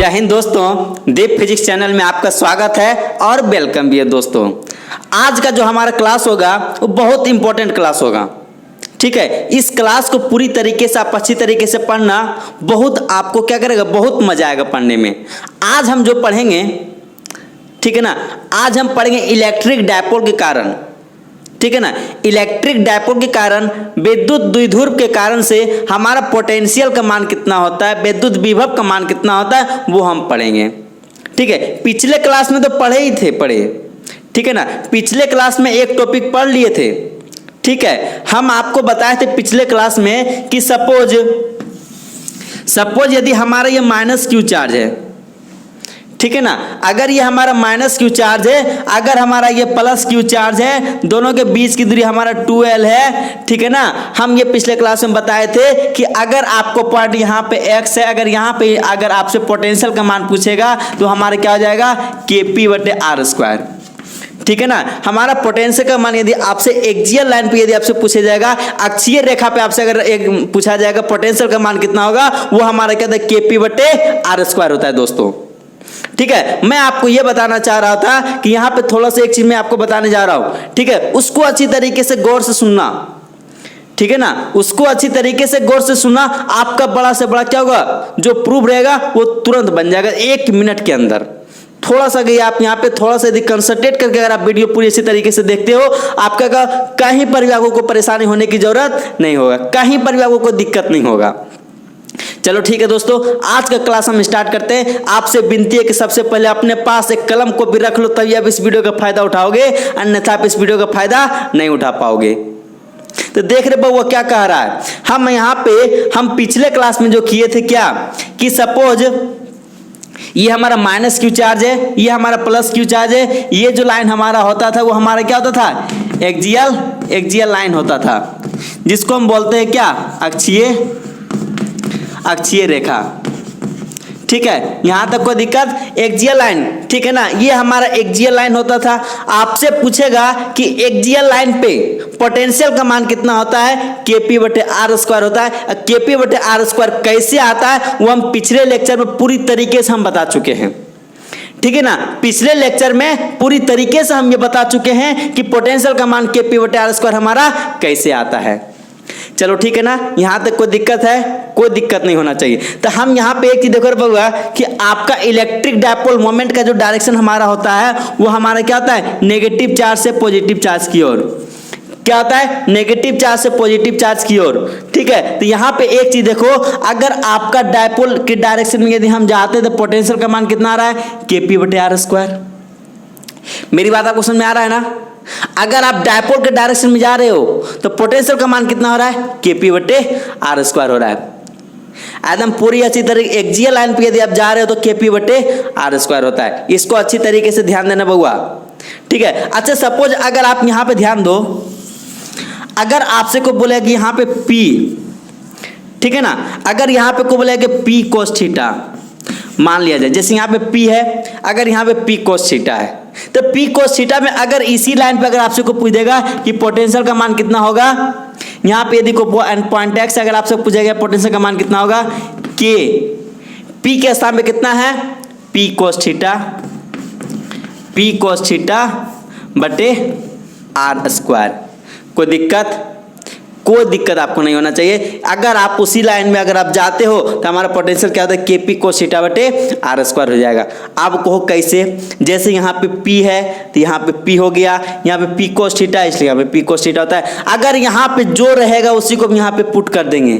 जय हिंद दोस्तों, दीप physics channel में आपका स्वागत है और वेलकम भी है। दोस्तों आज का जो हमारा क्लास होगा वो बहुत इंपॉर्टेंट क्लास होगा। ठीक है, इस क्लास को पूरी तरीके से आप अच्छी तरीके से पढ़ना, बहुत आपको क्या करेगा, बहुत मजा आएगा पढ़ने में। आज हम जो पढ़ेंगे, ठीक है ना, आज हम पढ़ेंगे इलेक्ट्रिक डायपोल के कारण। ठीक है ना, इलेक्ट्रिक डायपोल के कारण विद्युत द्विध्रुव के कारण से हमारा पोटेंशियल का मान कितना होता है, विद्युत विभव का मान कितना होता है, वो हम पढ़ेंगे। ठीक है, पिछले क्लास में तो पढ़े। ठीक है ना, पिछले क्लास में एक टॉपिक पढ़ लिए थे। ठीक है, हम आपको बताए थे पिछले क्लास में कि सपोज यदि हमारा ये माइनस क्यू चार्ज है, ठीक है ना, अगर ये हमारा माइनस क्यू चार्ज है, अगर हमारा ये प्लस क्यू चार्ज है, दोनों के बीच की दूरी हमारा 2L है। ठीक है ना, हम ये पिछले क्लास में बताए थे कि अगर आपको पॉइंट यहाँ पे x है, अगर यहाँ पे अगर आपसे पोटेंशियल का मान पूछेगा तो हमारा क्या हो जाएगा, Kp/r²। ठीक है ना, हमारा पोटेंशियल का मान यदि आपसे एक्सियल लाइन पे यदि आपसे पूछा जाएगा, अक्षीय रेखा पे आपसे अगर एक पूछा जाएगा पोटेंशियल का मान कितना होगा, वो हमारा क्या होता है, Kp/r² होता है दोस्तों। ठीक है, मैं आपको यह बताना चाह रहा था कि यहाँ पे थोड़ा सा एक चीज मैं आपको बताने जा रहा हूं। ठीक है, उसको अच्छी तरीके से गौर से सुनना। ठीक है ना, उसको अच्छी तरीके से गौर से सुनना, आपका बड़ा से बड़ा क्या होगा, जो प्रूफ रहेगा वो तुरंत बन जाएगा 1 मिनट के अंदर। थोड़ा सा गई आप यहाँ पे थोड़ा सा यदि कंसंट्रेट करके अगर आप वीडियो पूरी इसी तरीके से देखते हो, आपका कहीं पर भी आपको परेशानी होने की जरूरत नहीं होगा, कहीं पर भी आपको कोई दिक्कत नहीं होगा। चलो ठीक है दोस्तों, आज का क्लास हम स्टार्ट करते हैं। आपसे विनती है कि सबसे पहले अपने पास एक कलम को भी रख लो, तभी आप इस वीडियो का फायदा उठाओगे, अन्यथा आप इस वीडियो का फायदा नहीं उठा पाओगे। तो देख रहे बउआ क्या कह रहा है, हम यहाँ पे हम पिछले क्लास में जो किए थे क्या, कि सपोज ये हमारा माइनस क्यू चार्ज है, ये हमारा प्लस क्यू चार्ज है, ये जो लाइन हमारा होता था वो हमारा क्या होता था, एक्सियल लाइन होता था, जिसको हम बोलते हैं क्या, अक्षीय रेखा। ठीक है, यहां तक कोई दिक्कत, एक्सियल लाइन। ठीक है ना, ये हमारा एक्सियल लाइन होता था। आपसे पूछेगा कि एक्सियल लाइन पे पोटेंशियल का मान कितना होता है, Kp/r² होता है। Kp/r² कैसे आता है वो हम पिछले लेक्चर में पूरी तरीके से हम बता चुके हैं। ठीक है ना, पिछले लेक्चर में पूरी तरीके से हम ये बता चुके हैं कि पोटेंशियल का मान Kp/r² हमारा कैसे आता है। चलो ठीक है ना, यहां तक कोई दिक्कत है, कोई दिक्कत नहीं होना चाहिए। तो हम यहाँ पे एक चीज देखो बउआ कि आपका इलेक्ट्रिक डायपोल मोमेंट का जो डायरेक्शन हमारा होता है वो हमारा क्या होता है, नेगेटिव चार्ज से पॉजिटिव चार्ज की ओर। क्या होता है, नेगेटिव चार्ज से पॉजिटिव चार्ज की ओर। ठीक है, तो यहाँ पे एक चीज देखो, अगर आपका डायपोल के डायरेक्शन में यदि हम जाते हैं तो पोटेंशियल का मान कितना आ रहा है, Kp/r²। मेरी बात आपको समझ में आ रहा है ना। अगर आप डायपोल के डायरेक्शन में जा रहे हो तो पोटेंशियल का मान कितना हो रहा है, Kp/r² हो रहा है। एकदम पूरी अच्छी तरीके एक्सियल लाइन पे यदि आप जा रहे हो तो Kp/r² होता है। इसको अच्छी तरीके से ध्यान देना बउआ। ठीक है, अच्छा सपोज अगर आप यहाँ पे ध्यान दो, अगर आपसे को बोले कि यहाँ पे P, ठीक है ना, अगर यहाँ पे को बोले कि P cos थीटा मान लिया जाए, जैसे यहाँ पे P है, अगर यहाँ पे P cos थीटा है, तो P cos थीटा में अगर इसी लाइन पे अगर आपसे को पूछ देगा कि पोटेंशियल का मान कितना होगा, यहाँ पे यदि को पॉइंट x अगर आपसे पूछेगा पोटेंशियल का मान कितना होगा, K P के स्थान पे कितना है, P cos थीटा बटे r²। कोई दिक्कत आपको नहीं होना चाहिए। अगर आप उसी लाइन में अगर आप जाते हो तो हमारा पोटेंशियल क्या होता है, Kp cos थीटा बटे r² हो जाएगा। आप कहो कैसे, जैसे यहाँ पे P है तो यहाँ पे P हो गया, यहाँ पे P cos थीटा इसलिए यहाँ पे P cos थीटा होता है। अगर यहाँ पे जो रहेगा उसी को हम यहाँ पे पुट कर देंगे,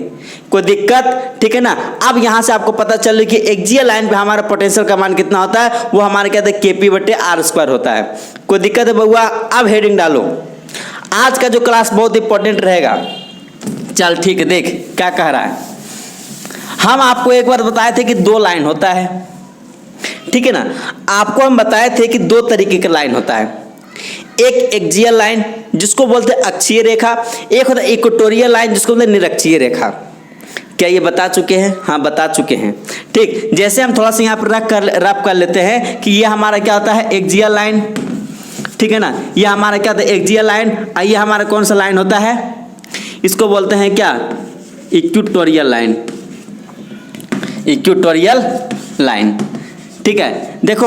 कोई दिक्कत। ठीक है ना, अब यहाँ से आपको पता चल कि एक्सियल लाइन पे हमारा पोटेंशियल का मान कितना होता है, वो हमारा क्या होता है, Kp/r² होता है। कोई दिक्कत है बउआ। अब हेडिंग डालो, आज का जो क्लास बहुत इंपॉर्टेंट रहेगा। चल ठीक है, देख क्या कह रहा है। हम आपको एक बार बताए थे कि 2 लाइन होता है। ठीक है ना, आपको हम बताए थे कि 2 तरीके का लाइन होता है, एक एक्सियल लाइन जिसको बोलते हैं अक्षीय रेखा, एक होता है इक्वेटोरियल लाइन जिसको बोलते हैं निरक्षीय रेखा। क्या ये बता चुके हैं? हाँ बता चुके हैं। ठीक, जैसे हम थोड़ा सा यहाँ पर रफ कर लेते हैं कि ये हमारा क्या होता है, एक्सियल लाइन। ठीक है ना, ये हमारा क्या होता है, एक्सियल लाइन। ये हमारा कौन सा लाइन होता है, इसको बोलते हैं क्या, इक्वेटोरियल लाइन। ठीक है, देखो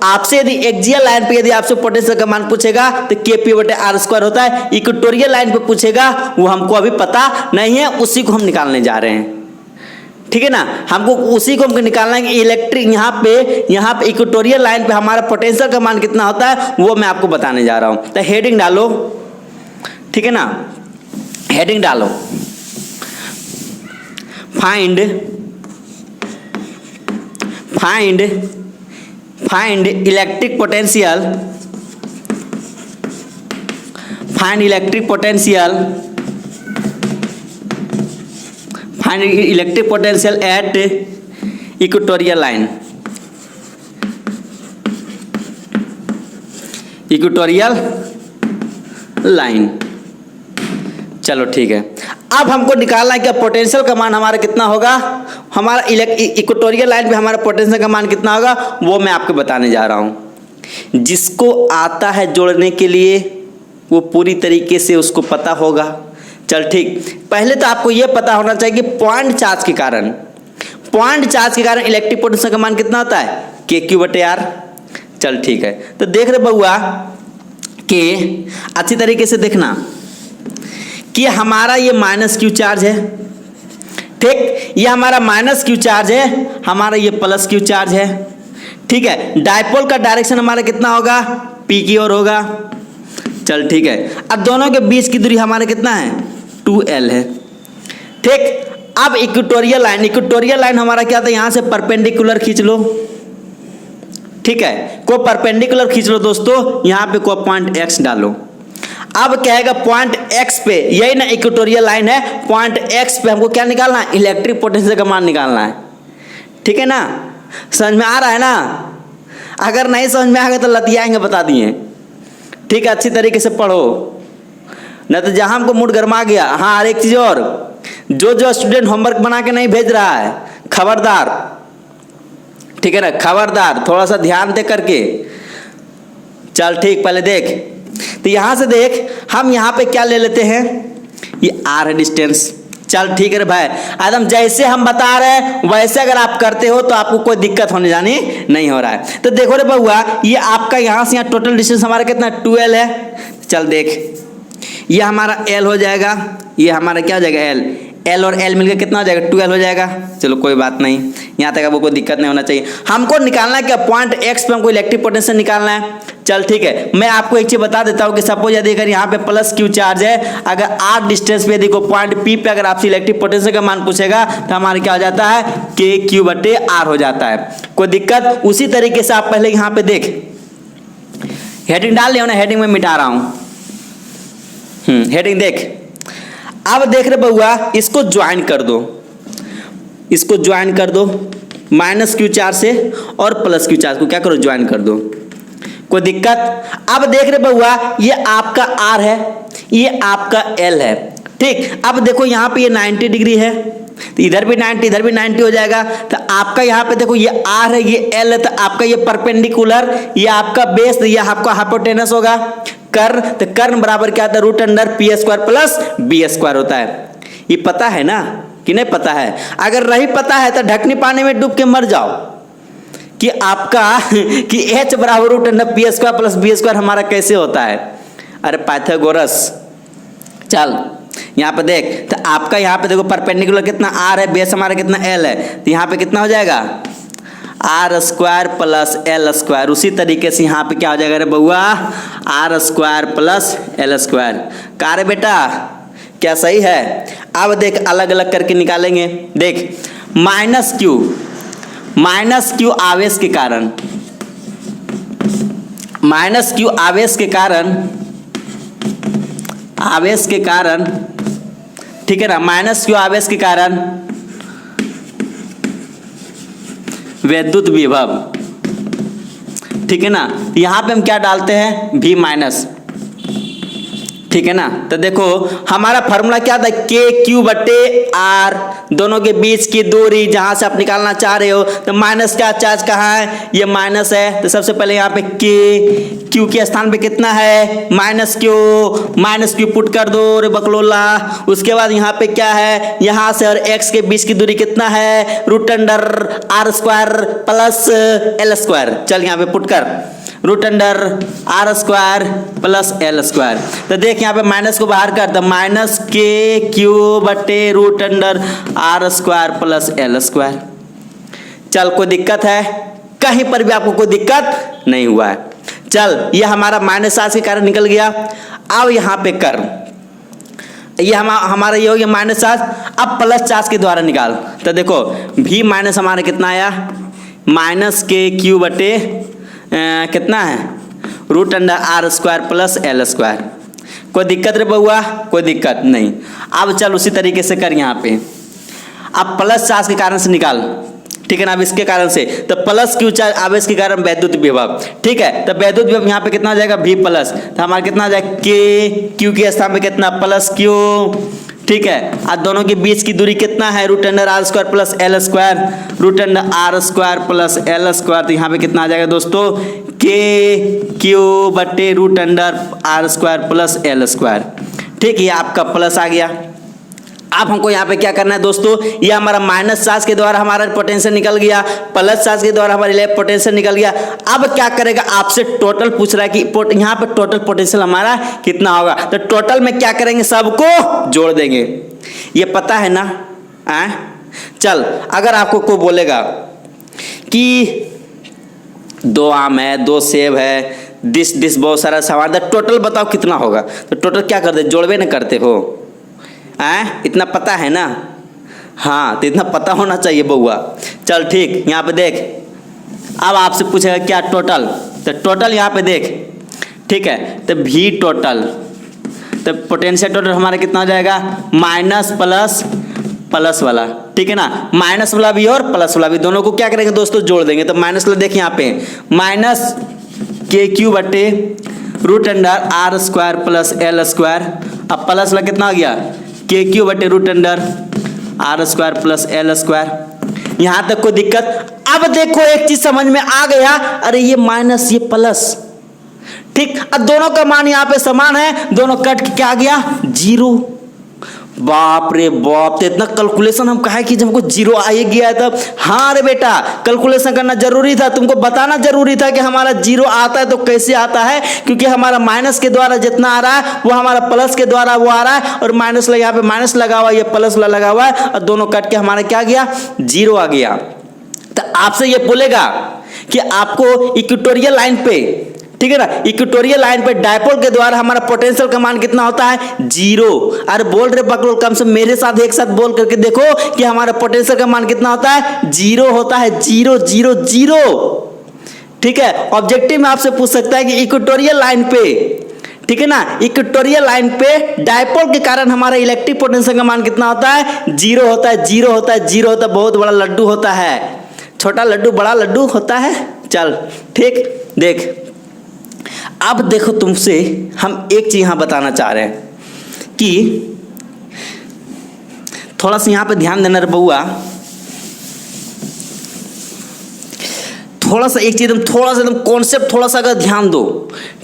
आपसे यदि एक्सियल लाइन पे यदि आपसे पोटेंशियल का मान पूछेगा तो Kp/r² होता है। इक्वेटोरियल लाइन पे पूछेगा वो हमको अभी पता नहीं है, उसी को हम निकालने जा रहे हैं। ठीक है ना, हमको उसी को हमको निकालना है कि इलेक्ट्रिक यहाँ पे इक्वेटोरियल लाइन पे हमारा पोटेंशियल का मान कितना होता है वो मैं आपको बताने जा रहा हूँ। तो हेडिंग डालो, ठीक है ना, हेडिंग डालो, find electric potential, find electric potential at equatorial line. चलो ठीक है, अब हमको निकालना है कि पोटेंशियल का मान हमारा कितना होगा, हमारा इक्वेटोरियल लाइन पे हमारा पोटेंशियल का मान कितना होगा वो मैं आपको बताने जा रहा हूँ। जिसको आता है जोड़ने के लिए वो पूरी तरीके से उसको पता होगा। चल ठीक, पहले तो आपको ये पता होना चाहिए कि पॉइंट चार्ज के कारण इलेक्ट्रिक पोटेंशियल का मान कितना होता है Q/r। चल ठीक है, तो देख रहे बउआ कि अच्छी तरीके से देखना कि हमारा ये -Q चार्ज है, ठीक, ये हमारा -Q चार्ज है, हमारा ये +Q चार्ज है। ठीक है, डायपोल का डायरेक्शन हमारा कितना होगा, P की ओर होगा। चल ठीक है, अब दोनों के बीच की दूरी हमारा कितना है 2L है। ठीक, अब इक्वेटोरियल लाइन हमारा क्या था, यहां से परपेंडिकुलर खींच लो। ठीक है, को परपेंडिकुलर खींच लो दोस्तों, यहां पे को पॉइंट X डालो। अब कहेगा पॉइंट X पे, यही ना इक्वेटोरियल लाइन है, पॉइंट X पे हमको क्या निकालना है, इलेक्ट्रिक पोटेंशियल का मान निकालना है। ठीक है ना, समझ में आ रहा है ना, अगर नहीं समझ में आ गया तो लतियाएंगे, बता दिए। ठीक है, अच्छी तरीके से पढ़ो, नहीं तो जहां हमको मूड गर्मा गया। हाँ, और एक चीज और, जो स्टूडेंट होमवर्क बना के नहीं भेज रहा है, खबरदार, ठीक है ना, खबरदार, थोड़ा सा ध्यान दे करके। चल ठीक, पहले देख, तो यहां से देख, हम यहां पे क्या ले लेते हैं, ये R है डिस्टेंस। चल ठीक है रे भाई, एकदम जैसे हम बता रहे हैं वैसे अगर आप करते हो तो आपको कोई दिक्कत होने जानी नहीं हो रहा है। तो देखो रे बउआ, ये आपका यहां से यहाँ टोटल डिस्टेंस हमारा कितना 2L है। चल देख, ये हमारा L हो जाएगा, ये हमारा क्या हो जाएगा L और L मिलकर कितना हो जाएगा 2L हो जाएगा। चलो कोई बात नहीं, यहाँ तक आपको कोई दिक्कत नहीं होना चाहिए। हमको निकालना है क्या, पॉइंट X पे हमको इलेक्ट्रिक पोटेंशियल निकालना है। चल ठीक है, मैं आपको एक चीज बता देता हूँ कि सपोज यदि अगर यहाँ पे +Q चार्ज है, अगर R डिस्टेंस पे यदि पॉइंट P पे अगर आपसे इलेक्ट्रिक पोटेंशियल का मान पूछेगा तो हमारा क्या हो जाता है KQ/R हो जाता है। कोई दिक्कत, उसी तरीके से आप पहले यहाँ पे देख, हेडिंग डाल लिया ना, हेडिंग में मिटा रहा हूँ। हेडिंग देख, अब देख रहे बउआ, इसको ज्वाइन कर दो, -Q चार्ज से और +Q चार्ज को क्या करो, ज्वाइन कर दो, कोई दिक्कत। अब देख रहे बउआ, ये आपका R है, ये आपका L है। ठीक, अब देखो यहाँ पे ये 90 डिग्री है, तो इधर भी 90 इधर भी 90 हो जाएगा। तो आपका यहाँ पे देखो ये R है, ये L है, तो आपका ये परपेंडिकुलर, ये आपका बेस, ये आपका हाइपोटेनस होगा। कर्ण, तो कर्ण बराबर क्या होता है, √P² + B² होता है। ये पता है ना कि नहीं पता है? अगर नहीं पता है तो ढकनी पानी में डूब के मर जाओ कि आपका कि H बराबर √P² + B² हमारा कैसे होता है। अरे पाइथागोरस, चल यहाँ पे देख, तो आपका यहाँ पे देखो परपेंडिकुलर कितना R है, बेस हमारा कितना L है, तो यहाँ पे कितना हो जाएगा R² + L²। उसी तरीके से यहाँ पे क्या हो जाएगा रे बउआ, R² + L²। का रे बेटा, क्या सही है? अब देख अलग अलग करके निकालेंगे। देख -Q आवेश के कारण, ठीक है ना, -Q आवेश के कारण विद्युत विभव, ठीक है ना, यहां पे हम क्या डालते हैं V-। ठीक है ना। तो देखो हमारा फॉर्मूला क्या था, के क्यू बटे आर, दोनों के बीच की दूरी जहां से आप निकालना चाह रहे हो। तो माइनस का चार्ज कहाँ है, ये माइनस है। तो सबसे पहले यहाँ पे के क्यू के स्थान पे कितना है, माइनस क्यू पुट कर दो रे बकलोला। उसके बाद यहाँ पे क्या है, यहाँ से और एक्स के बीच की दूरी कितना है, root under R square plus L square. चल यहाँ पे पुट कर, root under R square plus L square. तो देख यहाँ पे माइनस को बाहर कर, तो माइनस के क्यू बटे root under R square plus L square. चल कोई दिक्कत है, कहीं पर भी आपको कोई दिक्कत नहीं हुआ है। चल ये हमारा माइनस चार्ज के कारण निकल गया। अब यहाँ पे कर, ये हमारा ये हो गया माइनस चार्ज। अब प्लस चार्ज के द्वारा निकाल। तो देखो भी माइनस हमारा कितना आया, माइनस के क्यू बटे कितना है, root under R square plus L square. कोई दिक्कत रे बउआ, कोई दिक्कत नहीं। अब चल उसी तरीके से कर यहाँ पे, अब प्लस चार्ज के कारण से निकाल, ठीक है ना। अब इसके कारण से तो प्लस क्यू चार्ज आवेश के कारण वैद्युत विभव, ठीक है। तो वैद्युत विभव यहाँ पे कितना हो जाएगा, भी प्लस। तो हमारा कितना हो जाएगा, के क्यू के स्थान पे कितना, प्लस क्यू, ठीक है। और दोनों के बीच की दूरी कितना है, root under R square plus L square, root under R square plus L square. तो यहाँ पे कितना आ जाएगा दोस्तों, के क्यू बटे root under R square plus L square, ठीक है। ये आपका प्लस आ गया। अब हमको यहाँ पे क्या करना है दोस्तों, ये हमारा माइनस चार्ज के द्वारा हमारा पोटेंशियल निकल गया, प्लस चार्ज के द्वारा हमारा पोटेंशियल निकल गया। अब क्या करेगा, आपसे टोटल पूछ रहा है कि यहाँ पे टोटल पोटेंशियल हमारा कितना होगा। तो टोटल में क्या करेंगे, सबको जोड़ देंगे, ये पता है ना। चल अगर आपको कोई बोलेगा कि 2 आम है, 2 सेब है, दिस बहुत सारा सामान है, टोटल बताओ कितना होगा। तो टोटल क्या करते, जोड़वे न करते हो, इतना पता है ना। हाँ तो इतना पता होना चाहिए बउआ। चल ठीक, यहाँ पे देख, अब आपसे पूछेगा क्या टोटल, तो टोटल यहाँ पे देख, ठीक है। तो भी टोटल, तो पोटेंशियल टोटल हमारा कितना हो जाएगा, माइनस प्लस प्लस वाला, ठीक है ना। माइनस वाला भी और प्लस वाला भी, दोनों को क्या करेंगे दोस्तों, जोड़ देंगे। तो माइनस वाला देखिए यहाँ पे, माइनस के क्यू बटे root under R square plus L square. अब प्लस वाला कितना हो गया, के क्यू बटे root under R square plus L square. यहां तक कोई दिक्कत। अब देखो एक चीज समझ में आ गया, अरे ये माइनस ये प्लस, ठीक। अब दोनों का मान यहां पे समान है, दोनों कट के क्या आ गया, 0। बाप रे बाप, तो इतना कैलकुलेशन हम कहे कि जब हमको 0 आ ही गया तब। हाँ रे बेटा, कैलकुलेशन करना जरूरी था, तुमको बताना जरूरी था कि हमारा 0 आता है तो कैसे आता है, क्योंकि हमारा माइनस के द्वारा जितना आ रहा है वो हमारा प्लस के द्वारा वो आ रहा है, और माइनस यहाँ पे माइनस लगा हुआ है, ये प्लस लगा हुआ है, और दोनों कट के हमारा क्या गया, 0 आ गया। तो आपसे ये बोलेगा कि आपको इक्वेटोरियल लाइन पे, ठीक है ना, इक्वेटोरियल लाइन पे डायपोल के द्वारा हमारा पोटेंशियल का मान कितना होता है, 0। अरे बोल रहे बकलोल, कम से मेरे साथ एक साथ बोल करके देखो कि हमारा पोटेंशियल का मान कितना होता है, 0 होता है, 0 0 0, ठीक है। ऑब्जेक्टिव में आपसे पूछ सकता है कि इक्वेटोरियल लाइन पे, ठीक है ना, इक्वेटोरियल लाइन पे डायपोल के कारण हमारा इलेक्ट्रिक पोटेंशियल का मान कितना होता है, 0 होता है, 0 होता है, 0 होता है। बहुत बड़ा लड्डू होता है, छोटा लड्डू बड़ा लड्डू होता है। चल ठीक, देख अब देखो तुमसे हम एक चीज यहां बताना चाह रहे हैं कि थोड़ा सा यहां पे ध्यान देना रे बउआ। थोड़ा सा एक चीज थोड़ा सा कॉन्सेप्ट थोड़ा सा अगर ध्यान दो,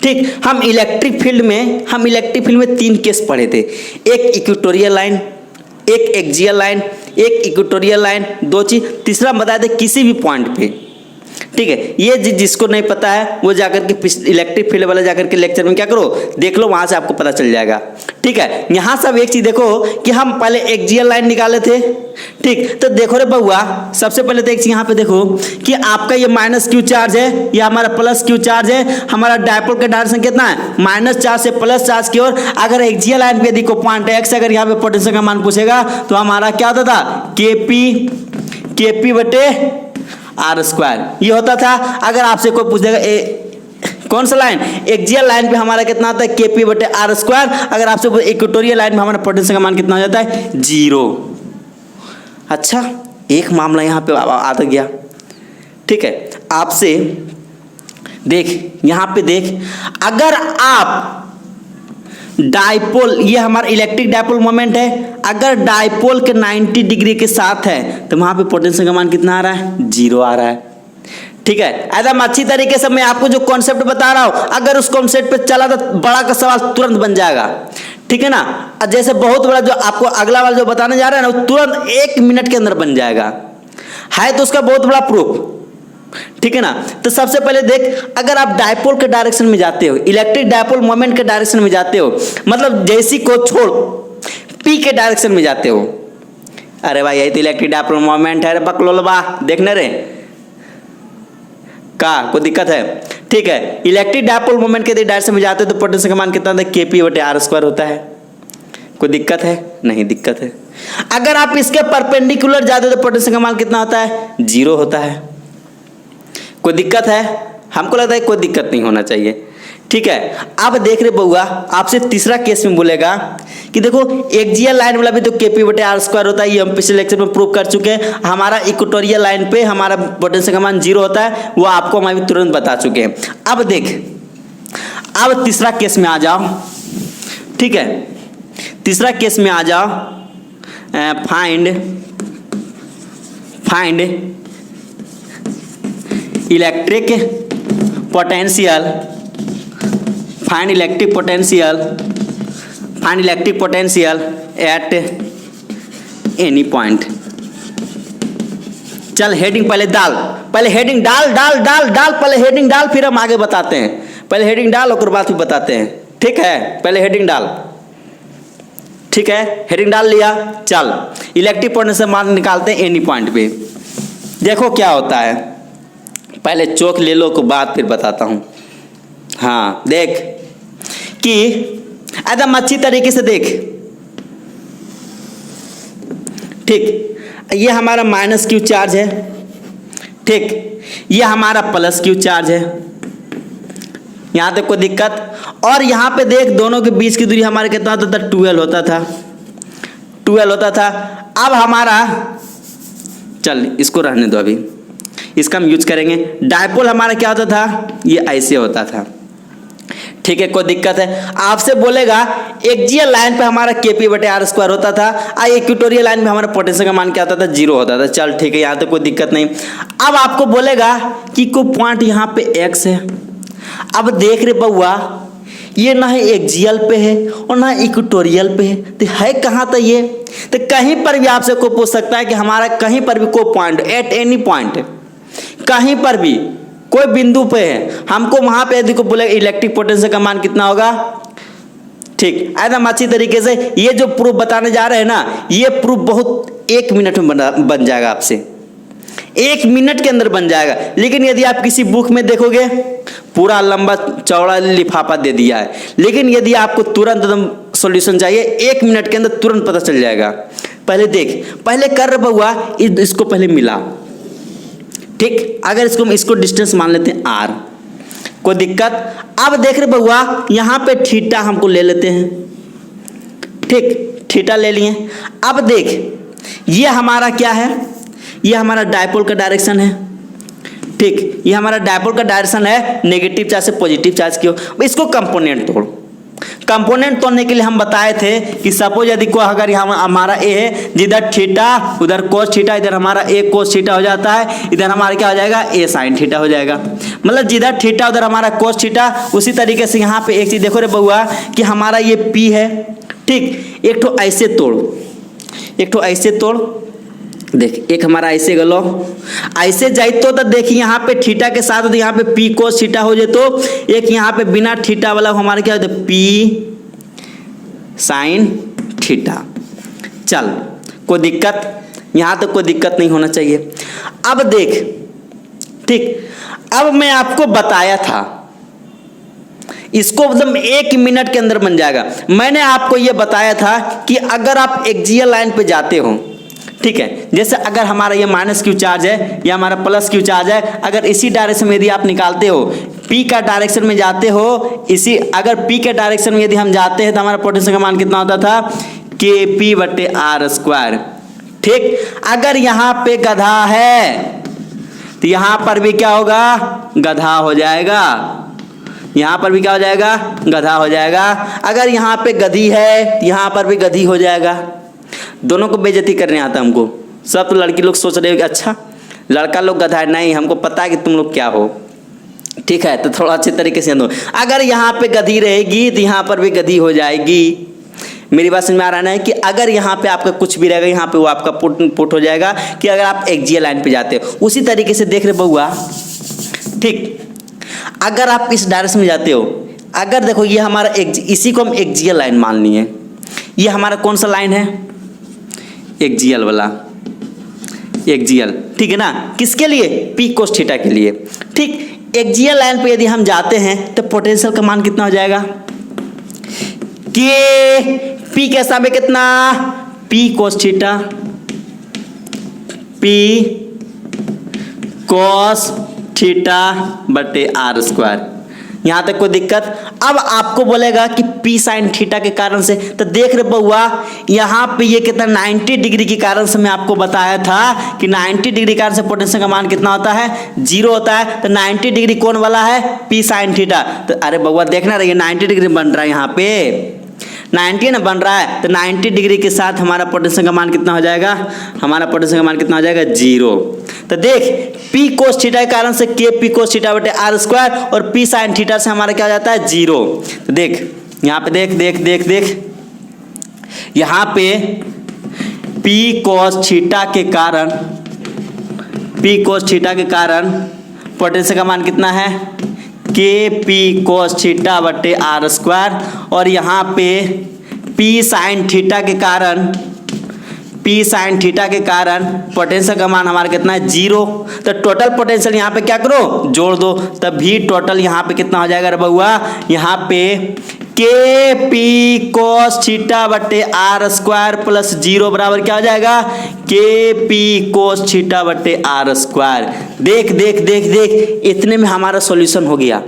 ठीक। हम इलेक्ट्रिक फील्ड में 3 केस पढ़े थे, एक इक्वेटोरियल लाइन, एक एक्सियल लाइन, एक इक्वेटोरियल लाइन, 2 चीज। तीसरा बता दे किसी भी पॉइंट पे, ठीक है। ये जिसको नहीं पता है वो जाकर के इलेक्ट्रिक फील्ड वाले जाकर के लेक्चर में क्या करो, देख लो, वहां से आपको पता चल जाएगा, ठीक है। यहां सब एक चीज देखो कि हम पहले एक्सियल लाइन निकाले थे, ठीक। तो देखो रे बउआ, सबसे पहले तो एक चीज यहां पे देखो कि आपका ये माइनस क्यू चार्ज है, ये हमारा प्लस क्यू चार्ज है। हमारा डायपोल का डायरेक्शन कितना है, माइनस चार्ज से प्लस चार्ज की ओर। अगर एक्सियल लाइन पे यदि को पॉइंट एक्स अगर यहाँ पे पोटेंशियल का मान पूछेगा तो हमारा क्या होता था, केपी बटे आर स्क्वायर, ये होता था। अगर आपसे कोई पूछ देगा कौन सा लाइन, एक्सियल लाइन पे हमारा कितना आता है, केपी बटे आर स्क्वायर। अगर आपसे इक्वेटोरियल लाइन में हमारा पोटेंशियल का मान कितना हो जाता है, 0। अच्छा, एक मामला यहाँ पे आता गया, ठीक है। आपसे देख, यहाँ पे देख, अगर आप डाइपोल, ये हमारा इलेक्ट्रिक डाइपोल मोमेंट है, अगर डाइपोल के 90 डिग्री के साथ है तो वहां पे पोटेंशियल का मान कितना आ रहा है, 0 आ रहा है। ठीक है, एकदम अच्छी तरीके से मैं आपको जो कॉन्सेप्ट बता रहा हूं, अगर उस कॉन्सेप्ट पे चला तो बड़ा का सवाल तुरंत बन जाएगा। ठीक है ना, जैसे बहुत बड़ा जो आपको अगला वाला जो बताने जा रहा है ना, वो तुरंत 1 मिनट के अंदर बन जाएगा, है तो उसका बहुत बड़ा प्रूफ। ठीक है ना, तो सबसे पहले देख, अगर आप डायपोल के डायरेक्शन में जाते हो, इलेक्ट्रिक डायपोल मोमेंट के डायरेक्शन में जाते हो, मतलब जैसी को छोड़ पी के डायरेक्शन में जाते हो, अरे भाई यही तो इलेक्ट्रिक डायपोल मोमेंट है रे बकलोलबा, देखने रे का कोई दिक्कत है। ठीक है, इलेक्ट्रिक डायपोल मोमेंट के डायरेक्शन में जाते हो तो पोटेंशियल का मान कितना होता है, kp/r² होता है। कोई दिक्कत है, नहीं दिक्कत है। अगर आप इसके परपेंडिकुलर जाते हो तो पोटेंशियल का मान कितना होता है, 0 होता है। कोई दिक्कत है, हमको लगता है कोई दिक्कत नहीं होना चाहिए। ठीक है, अब देख रहे बउआ, आपसे तीसरा केस में बोलेगा कि देखो एक्सियल लाइन वाला भी तो kp/r² होता है, ये हम पिछले लेक्चर में प्रूव कर चुके हैं। हमारा इक्वेटोरियल लाइन पे हमारा पोटेंशियल का मान 0 होता है, वो आपको हम अभी तुरंत बता चुके हैं। अब देख, अब तीसरा केस में आ जाओ। ठीक है, तीसरा केस में आ जाओ, find electric potential, find electric potential at any point. चल हेडिंग पहले डाल, पहले हेडिंग डाल, पहले हेडिंग डाल, फिर हम आगे बताते हैं। पहले हेडिंग डाल और बाद फिर बताते हैं। ठीक है, पहले हेडिंग डाल। ठीक है, हेडिंग डाल लिया। चल इलेक्ट्रिक पोटेंशियल मान निकालते हैं एनी पॉइंट पे। देखो क्या होता है, पहले चौक ले लो, को बाद फिर बताता हूं। हाँ देख कि एकदम अच्छी तरीके से देख। ठीक, ये हमारा -q चार्ज है। ठीक, ये हमारा +q चार्ज है, यहां तक कोई दिक्कत। और यहां पे देख, दोनों के बीच की दूरी हमारे कितना होता था, 12 होता था, 12 होता था। अब हमारा, चल इसको रहने दो, अभी इसका हम यूज करेंगे। डायपोल हमारा क्या होता था, ये ऐसे होता था। ठीक है, कोई दिक्कत है। आपसे बोलेगा एक्सियल लाइन पे हमारा kp/r² होता था, और इक्वेटोरियल लाइन में हमारा पोटेंशियल का मान क्या होता था, 0 होता था। चल ठीक है, यहाँ तो कोई दिक्कत नहीं। अब आपको बोलेगा कि कोई पॉइंट यहाँ पे x है। अब देख रहे बउआ, ये ना है एक्सियल पे है और ना इक्वेटोरियल पे है, तो है कहाँ था ये? तो कहीं पर भी आपसे कोई पूछ सकता है कि हमारा कहीं पर भी कोई पॉइंट, एट एनी पॉइंट, कहीं पर भी कोई बिंदु पे है, हमको वहां पे यदि को बोले इलेक्ट्रिक पोटेंशियल का मान कितना होगा। ठीक, एकदम अच्छी तरीके से ये जो प्रूफ बताने जा रहे हैं ना, ये प्रूफ बहुत 1 मिनट में बन जाएगा आपसे, 1 मिनट के अंदर बन जाएगा। लेकिन यदि आप किसी बुक में देखोगे, पूरा लंबा चौड़ा लिफाफा दे दिया है, लेकिन यदि आपको तुरंत एकदम सॉल्यूशन चाहिए, 1 मिनट के अंदर तुरंत पता चल जाएगा। पहले देख, पहले कर बउआ, इसको पहले मिला। ठीक, अगर इसको डिस्टेंस मान लेते हैं r, कोई दिक्कत। अब देख रहे बउआ, यहां पे थीटा हमको ले लेते हैं। ठीक, थीटा ले लिए। अब देख, ये हमारा क्या है, ये हमारा डायपोल का डायरेक्शन है। ठीक, ये हमारा डायपोल का डायरेक्शन है, नेगेटिव चार्ज से पॉजिटिव चार्ज की ओर। इसको कंपोनेंट तोड़। कंपोनेंट तोड़ने के लिए हम बताए थे कि सपोज यदि को अगर यहाँ हमारा ए है, जिधर थीटा उधर कोस थीटा, इधर हमारा ए कोस थीटा हो जाता है, इधर हमारा क्या हो जाएगा, ए साइन थीटा हो जाएगा। मतलब जिधर थीटा उधर हमारा कोस थीटा। उसी तरीके से यहाँ पे एक चीज देखो रे बउआ कि हमारा ये पी है। ठीक, एक ठो ऐसे तोड़, एक ठो ऐसे तोड़। देख, एक हमारा ऐसे गलो, ऐसे जाए तो देखिए यहाँ पे थीटा के साथ तो यहाँ पे पी कोस थीटा हो जाए, तो एक यहाँ पे बिना थीटा वाला हमारा क्या होता है, पी साइन थीटा। चल कोई दिक्कत, यहाँ तक कोई दिक्कत नहीं होना चाहिए। अब देख, ठीक, अब मैं आपको बताया था इसको एकदम 1 मिनट के अंदर बन जाएगा। मैंने आपको यह बताया था कि अगर आप एक्सियल लाइन पे जाते हो, ठीक है, जैसे अगर हमारा ये -q चार्ज है, या हमारा +q चार्ज है, अगर इसी डायरेक्शन में यदि आप निकालते हो, p का डायरेक्शन में जाते हो, इसी अगर p के डायरेक्शन में यदि हम जाते हैं तो हमारा पोटेंशियल का मान कितना होता था, kp/r²। ठीक, अगर यहाँ पे गधा है तो यहाँ पर भी क्या होगा, गधा हो जाएगा। यहाँ पर भी क्या हो जाएगा, गधा हो जाएगा। अगर यहाँ पे गधी है, यहाँ पर भी गधी हो जाएगा। दोनों को बेइज्जती करने आता हमको। सब तो लड़की लोग सोच रहे हो कि अच्छा लड़का लोग गधा है, नहीं हमको पता है कि तुम लोग क्या हो, ठीक है। तो थोड़ा अच्छे तरीके से दो। अगर यहाँ पे गधी रहेगी तो यहाँ पर भी गधी हो जाएगी। मेरी बात समझ में आ रहा है कि अगर यहाँ पे आपका कुछ भी रहेगा, यहाँ पे वो आपका पुट हो जाएगा कि अगर आप एक्जियल लाइन पे जाते हो। उसी तरीके से देख रहे बउआ, ठीक, अगर आप इस डायरेक्शन में जाते हो, अगर देखो ये हमारा इसी को हम एक्जियल लाइन मान लिए। ये हमारा कौन सा लाइन है, एक्जियल वाला, एक्जियल, ठीक है ना। किसके लिए, पी कोस थीटा के लिए, ठीक। एक्जियल लाइन पे यदि हम जाते हैं तो पोटेंशियल का मान कितना हो जाएगा, के पी के सामने कितना, P cos theta, P cos theta बटे आर स्क्वायर। यहाँ तक कोई दिक्कत। अब आपको बोलेगा कि पी साइन थीटा के कारण से, तो देख रहे बउआ यहाँ पे ये कितना 90 डिग्री के कारण से मैं आपको बताया था कि 90 डिग्री कारण से पोटेंशियल का मान कितना होता है, 0 होता है। तो 90 डिग्री कौन वाला है, पी साइन थीटा। तो अरे बउआ देखना रहिए 90 डिग्री बन रहा है, यहाँ पे 90 ना बन रहा है। तो 90 डिग्री के साथ हमारा पोटेंशियल का मान कितना हो जाएगा, हमारा पोटेंशियल का मान कितना हो जाएगा, 0। तो देख पी कोस थीटा के कारण से के पी कोस थीटा बटे आर स्क्वायर और पी साइन थीटा से हमारा क्या हो जाता है, 0। तो देख यहाँ पे देख देख देख देख यहाँ पे पी कोस थीटा के कारण, पी कोस थीटा के कारण पोटेंशियल का मान कितना है, के पी कोस थीटा बटे आर स्क्वायर। और यहाँ पे पी साइन थीटा के कारण, पी साइन थीटा के कारण पोटेंशियल का मान हमारा कितना है, 0। तो टोटल पोटेंशियल यहाँ पे क्या करो, जोड़ दो, तभी टोटल यहाँ पे कितना हो जाएगा रे बउआ, यहाँ पे के पी कोस थीटा बटे आर स्क्वायर प्लस 0 बराबर क्या हो जाएगा, के पी कोस थीटा बटे आर स्क्वायर। देख देख देख देख इतने में हमारा सॉल्यूशन हो गया।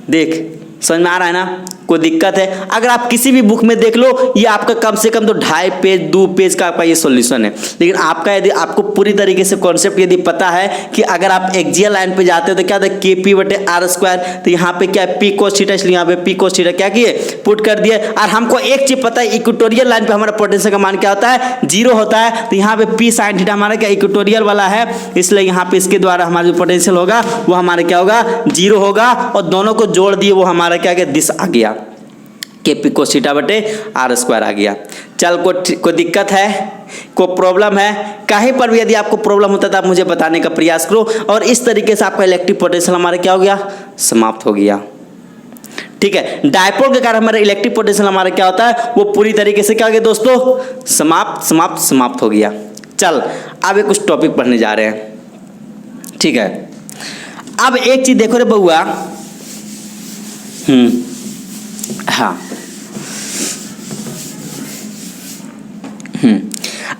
देख समझ में आ रहा है ना, कोई दिक्कत है। अगर आप किसी भी बुक में देख लो, ये आपका कम से कम तो 2.5 पेज 2 पेज का आपका ये सॉल्यूशन है। लेकिन आपका यदि आपको पूरी तरीके से कॉन्सेप्ट यदि पता है कि अगर आप एक्जियल लाइन पे जाते हो तो क्या होता है, के पी बटे आर स्क्वायर। तो यहाँ पे क्या है, पी कोस थीटा, इसलिए यहाँ पे पी कोस थीटा क्या किए, पुट कर दिए। और हमको एक चीज पता है, इक्वेटोरियल लाइन पे हमारा पोटेंशियल का मान क्या होता है, 0 होता है। तो यहाँ पे पी साइन थीटा हमारा क्या इक्वेटोरियल वाला है, इसलिए यहाँ पे इसके द्वारा हमारा जो पोटेंशियल होगा वो हमारा क्या होगा, 0 होगा। और दोनों को जोड़ दिए, वो हमारा क्या गया, दिस आ गया, के पी कोस थीटा बटे आर स्क्वायर आ गया। चल कोई दिक्कत है, कोई प्रॉब्लम है, कहीं पर भी यदि आपको प्रॉब्लम होता है तो आप मुझे बताने का प्रयास करो। और इस तरीके से आपका इलेक्ट्रिक पोटेंशियल हमारा क्या हो गया, समाप्त हो गया। ठीक है, डायपोल के कारण हमारा इलेक्ट्रिक पोटेंशियल हमारा क्या होता है, वो पूरी तरीके से क्या हो गया दोस्तों, समाप्त समाप्त समाप्त हो गया। चल अब एक कुछ टॉपिक पढ़ने जा रहे हैं, ठीक है। अब एक चीज देखो रे बउआ, हाँ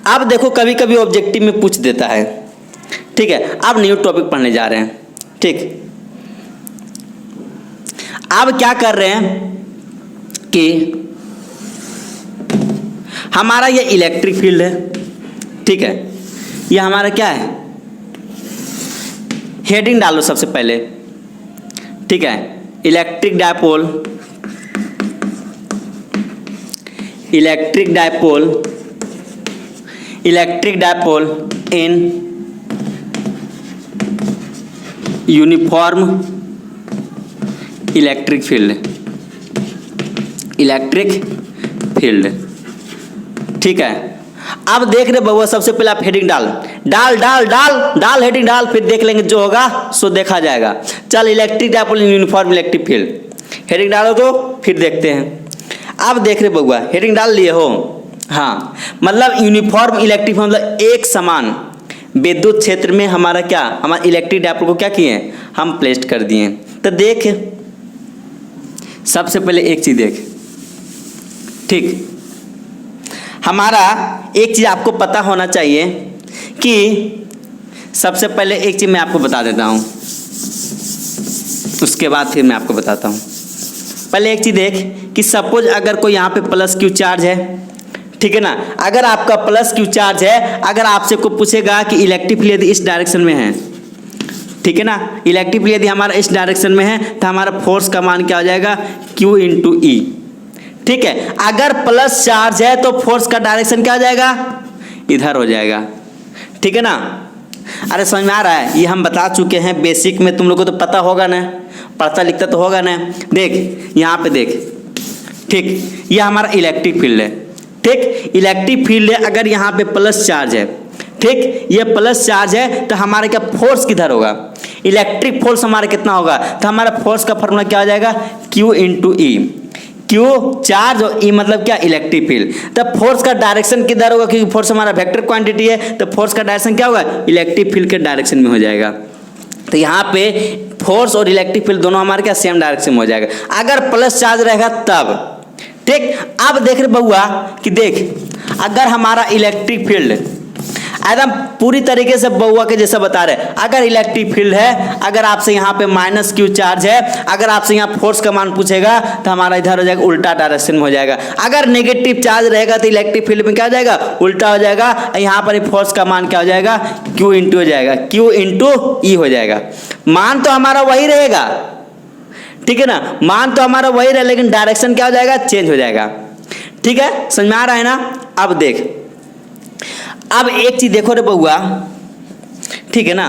अब देखो कभी कभी ऑब्जेक्टिव में पूछ देता है, ठीक है। अब न्यू टॉपिक पढ़ने जा रहे हैं, ठीक। अब क्या कर रहे हैं कि हमारा ये इलेक्ट्रिक फील्ड है, ठीक है। ये हमारा क्या है, हेडिंग डालो सबसे पहले, ठीक है। Electric dipole, electric dipole, electric dipole in uniform electric field, electric field, ठीक है। अब देख रहे बउआ, सबसे पहले आप हेडिंग डाल डाल डाल डाल डाल हेडिंग डाल, फिर देख लेंगे जो होगा सो देखा जाएगा। चल electric dipole in uniform electric field, heading डालो तो फिर देखते हैं। अब देख रहे बउआ, हेडिंग डाल लिए हो, हाँ। मतलब यूनिफॉर्म इलेक्ट्रिक मतलब एक समान विद्युत क्षेत्र में हमारा क्या, हमारा इलेक्ट्रिक डायपोल को क्या किए, हम प्लेस कर दिए। तो देख सबसे पहले एक चीज देख, ठीक। हमारा एक चीज आपको पता होना चाहिए कि सबसे पहले एक चीज मैं आपको बता देता हूं, उसके बाद फिर मैं आपको बताता हूं। पहले एक चीज देख कि सपोज अगर कोई यहाँ पे प्लस क्यू चार्ज है, ठीक है ना। अगर आपका प्लस क्यू चार्ज है, अगर आपसे कोई पूछेगा कि इलेक्ट्रिक फील्ड इस डायरेक्शन में है, ठीक है ना। इलेक्ट्रिक फील्ड यदि हमारा इस डायरेक्शन में है तो हमारा फोर्स का मान क्या हो जाएगा, Q इंटू ई। ठीक है, अगर प्लस चार्ज है तो फोर्स का डायरेक्शन क्या हो जाएगा, इधर हो जाएगा। ठीक है ना। अरे समझ में आ रहा है, ये हम बता चुके हैं बेसिक में, तुम लोग को तो पता होगा ना, पढ़ता लिखता तो होगा ना। देख यहाँ पे देख, ठीक, ये हमारा इलेक्ट्रिक फील्ड है। ठीक, इलेक्ट्रिक फील्ड है, अगर यहाँ पे प्लस चार्ज है, ठीक, ये प्लस चार्ज है तो हमारे क्या फोर्स किधर होगा, इलेक्ट्रिक फोर्स हमारा कितना होगा, तो हमारा फोर्स का फॉर्मूला क्या हो जाएगा, Q इंटू ई। Q चार्ज और E मतलब क्या, इलेक्ट्रिक फील्ड। तब फोर्स का डायरेक्शन किधर होगा, क्योंकि फोर्स हमारा वेक्टर क्वांटिटी है, तो फोर्स का डायरेक्शन क्या होगा, इलेक्ट्रिक फील्ड के डायरेक्शन में हो जाएगा। तो यहाँ पे फोर्स और इलेक्ट्रिक फील्ड दोनों हमारे क्या सेम डायरेक्शन में हो जाएगा, अगर प्लस चार्ज रहेगा तब। ठीक, अब देख रहे बउआ कि देख, अगर हमारा इलेक्ट्रिक फील्ड एकदम पूरी तरीके से बउआ के जैसा बता रहे, अगर इलेक्ट्रिक फील्ड है, अगर आपसे यहाँ पे माइनस Q चार्ज है, अगर आपसे यहाँ फोर्स का मान पूछेगा तो हमारा इधर हो जाएगा, उल्टा डायरेक्शन में हो जाएगा। अगर नेगेटिव चार्ज रहेगा तो इलेक्ट्रिक फील्ड में क्या हो जाएगा, उल्टा हो जाएगा। यहाँ पर फोर्स का मान क्या हो जाएगा, Q इंटू हो जाएगा, Q इंटू ई हो जाएगा। मान तो हमारा वही रहेगा, ठीक है ना, मान तो हमारा वही रहेगा, लेकिन डायरेक्शन क्या हो जाएगा, चेंज हो जाएगा। ठीक है, समझ में आ रहा है ना। अब देख, अब एक चीज देखो रे बउआ, ठीक है ना,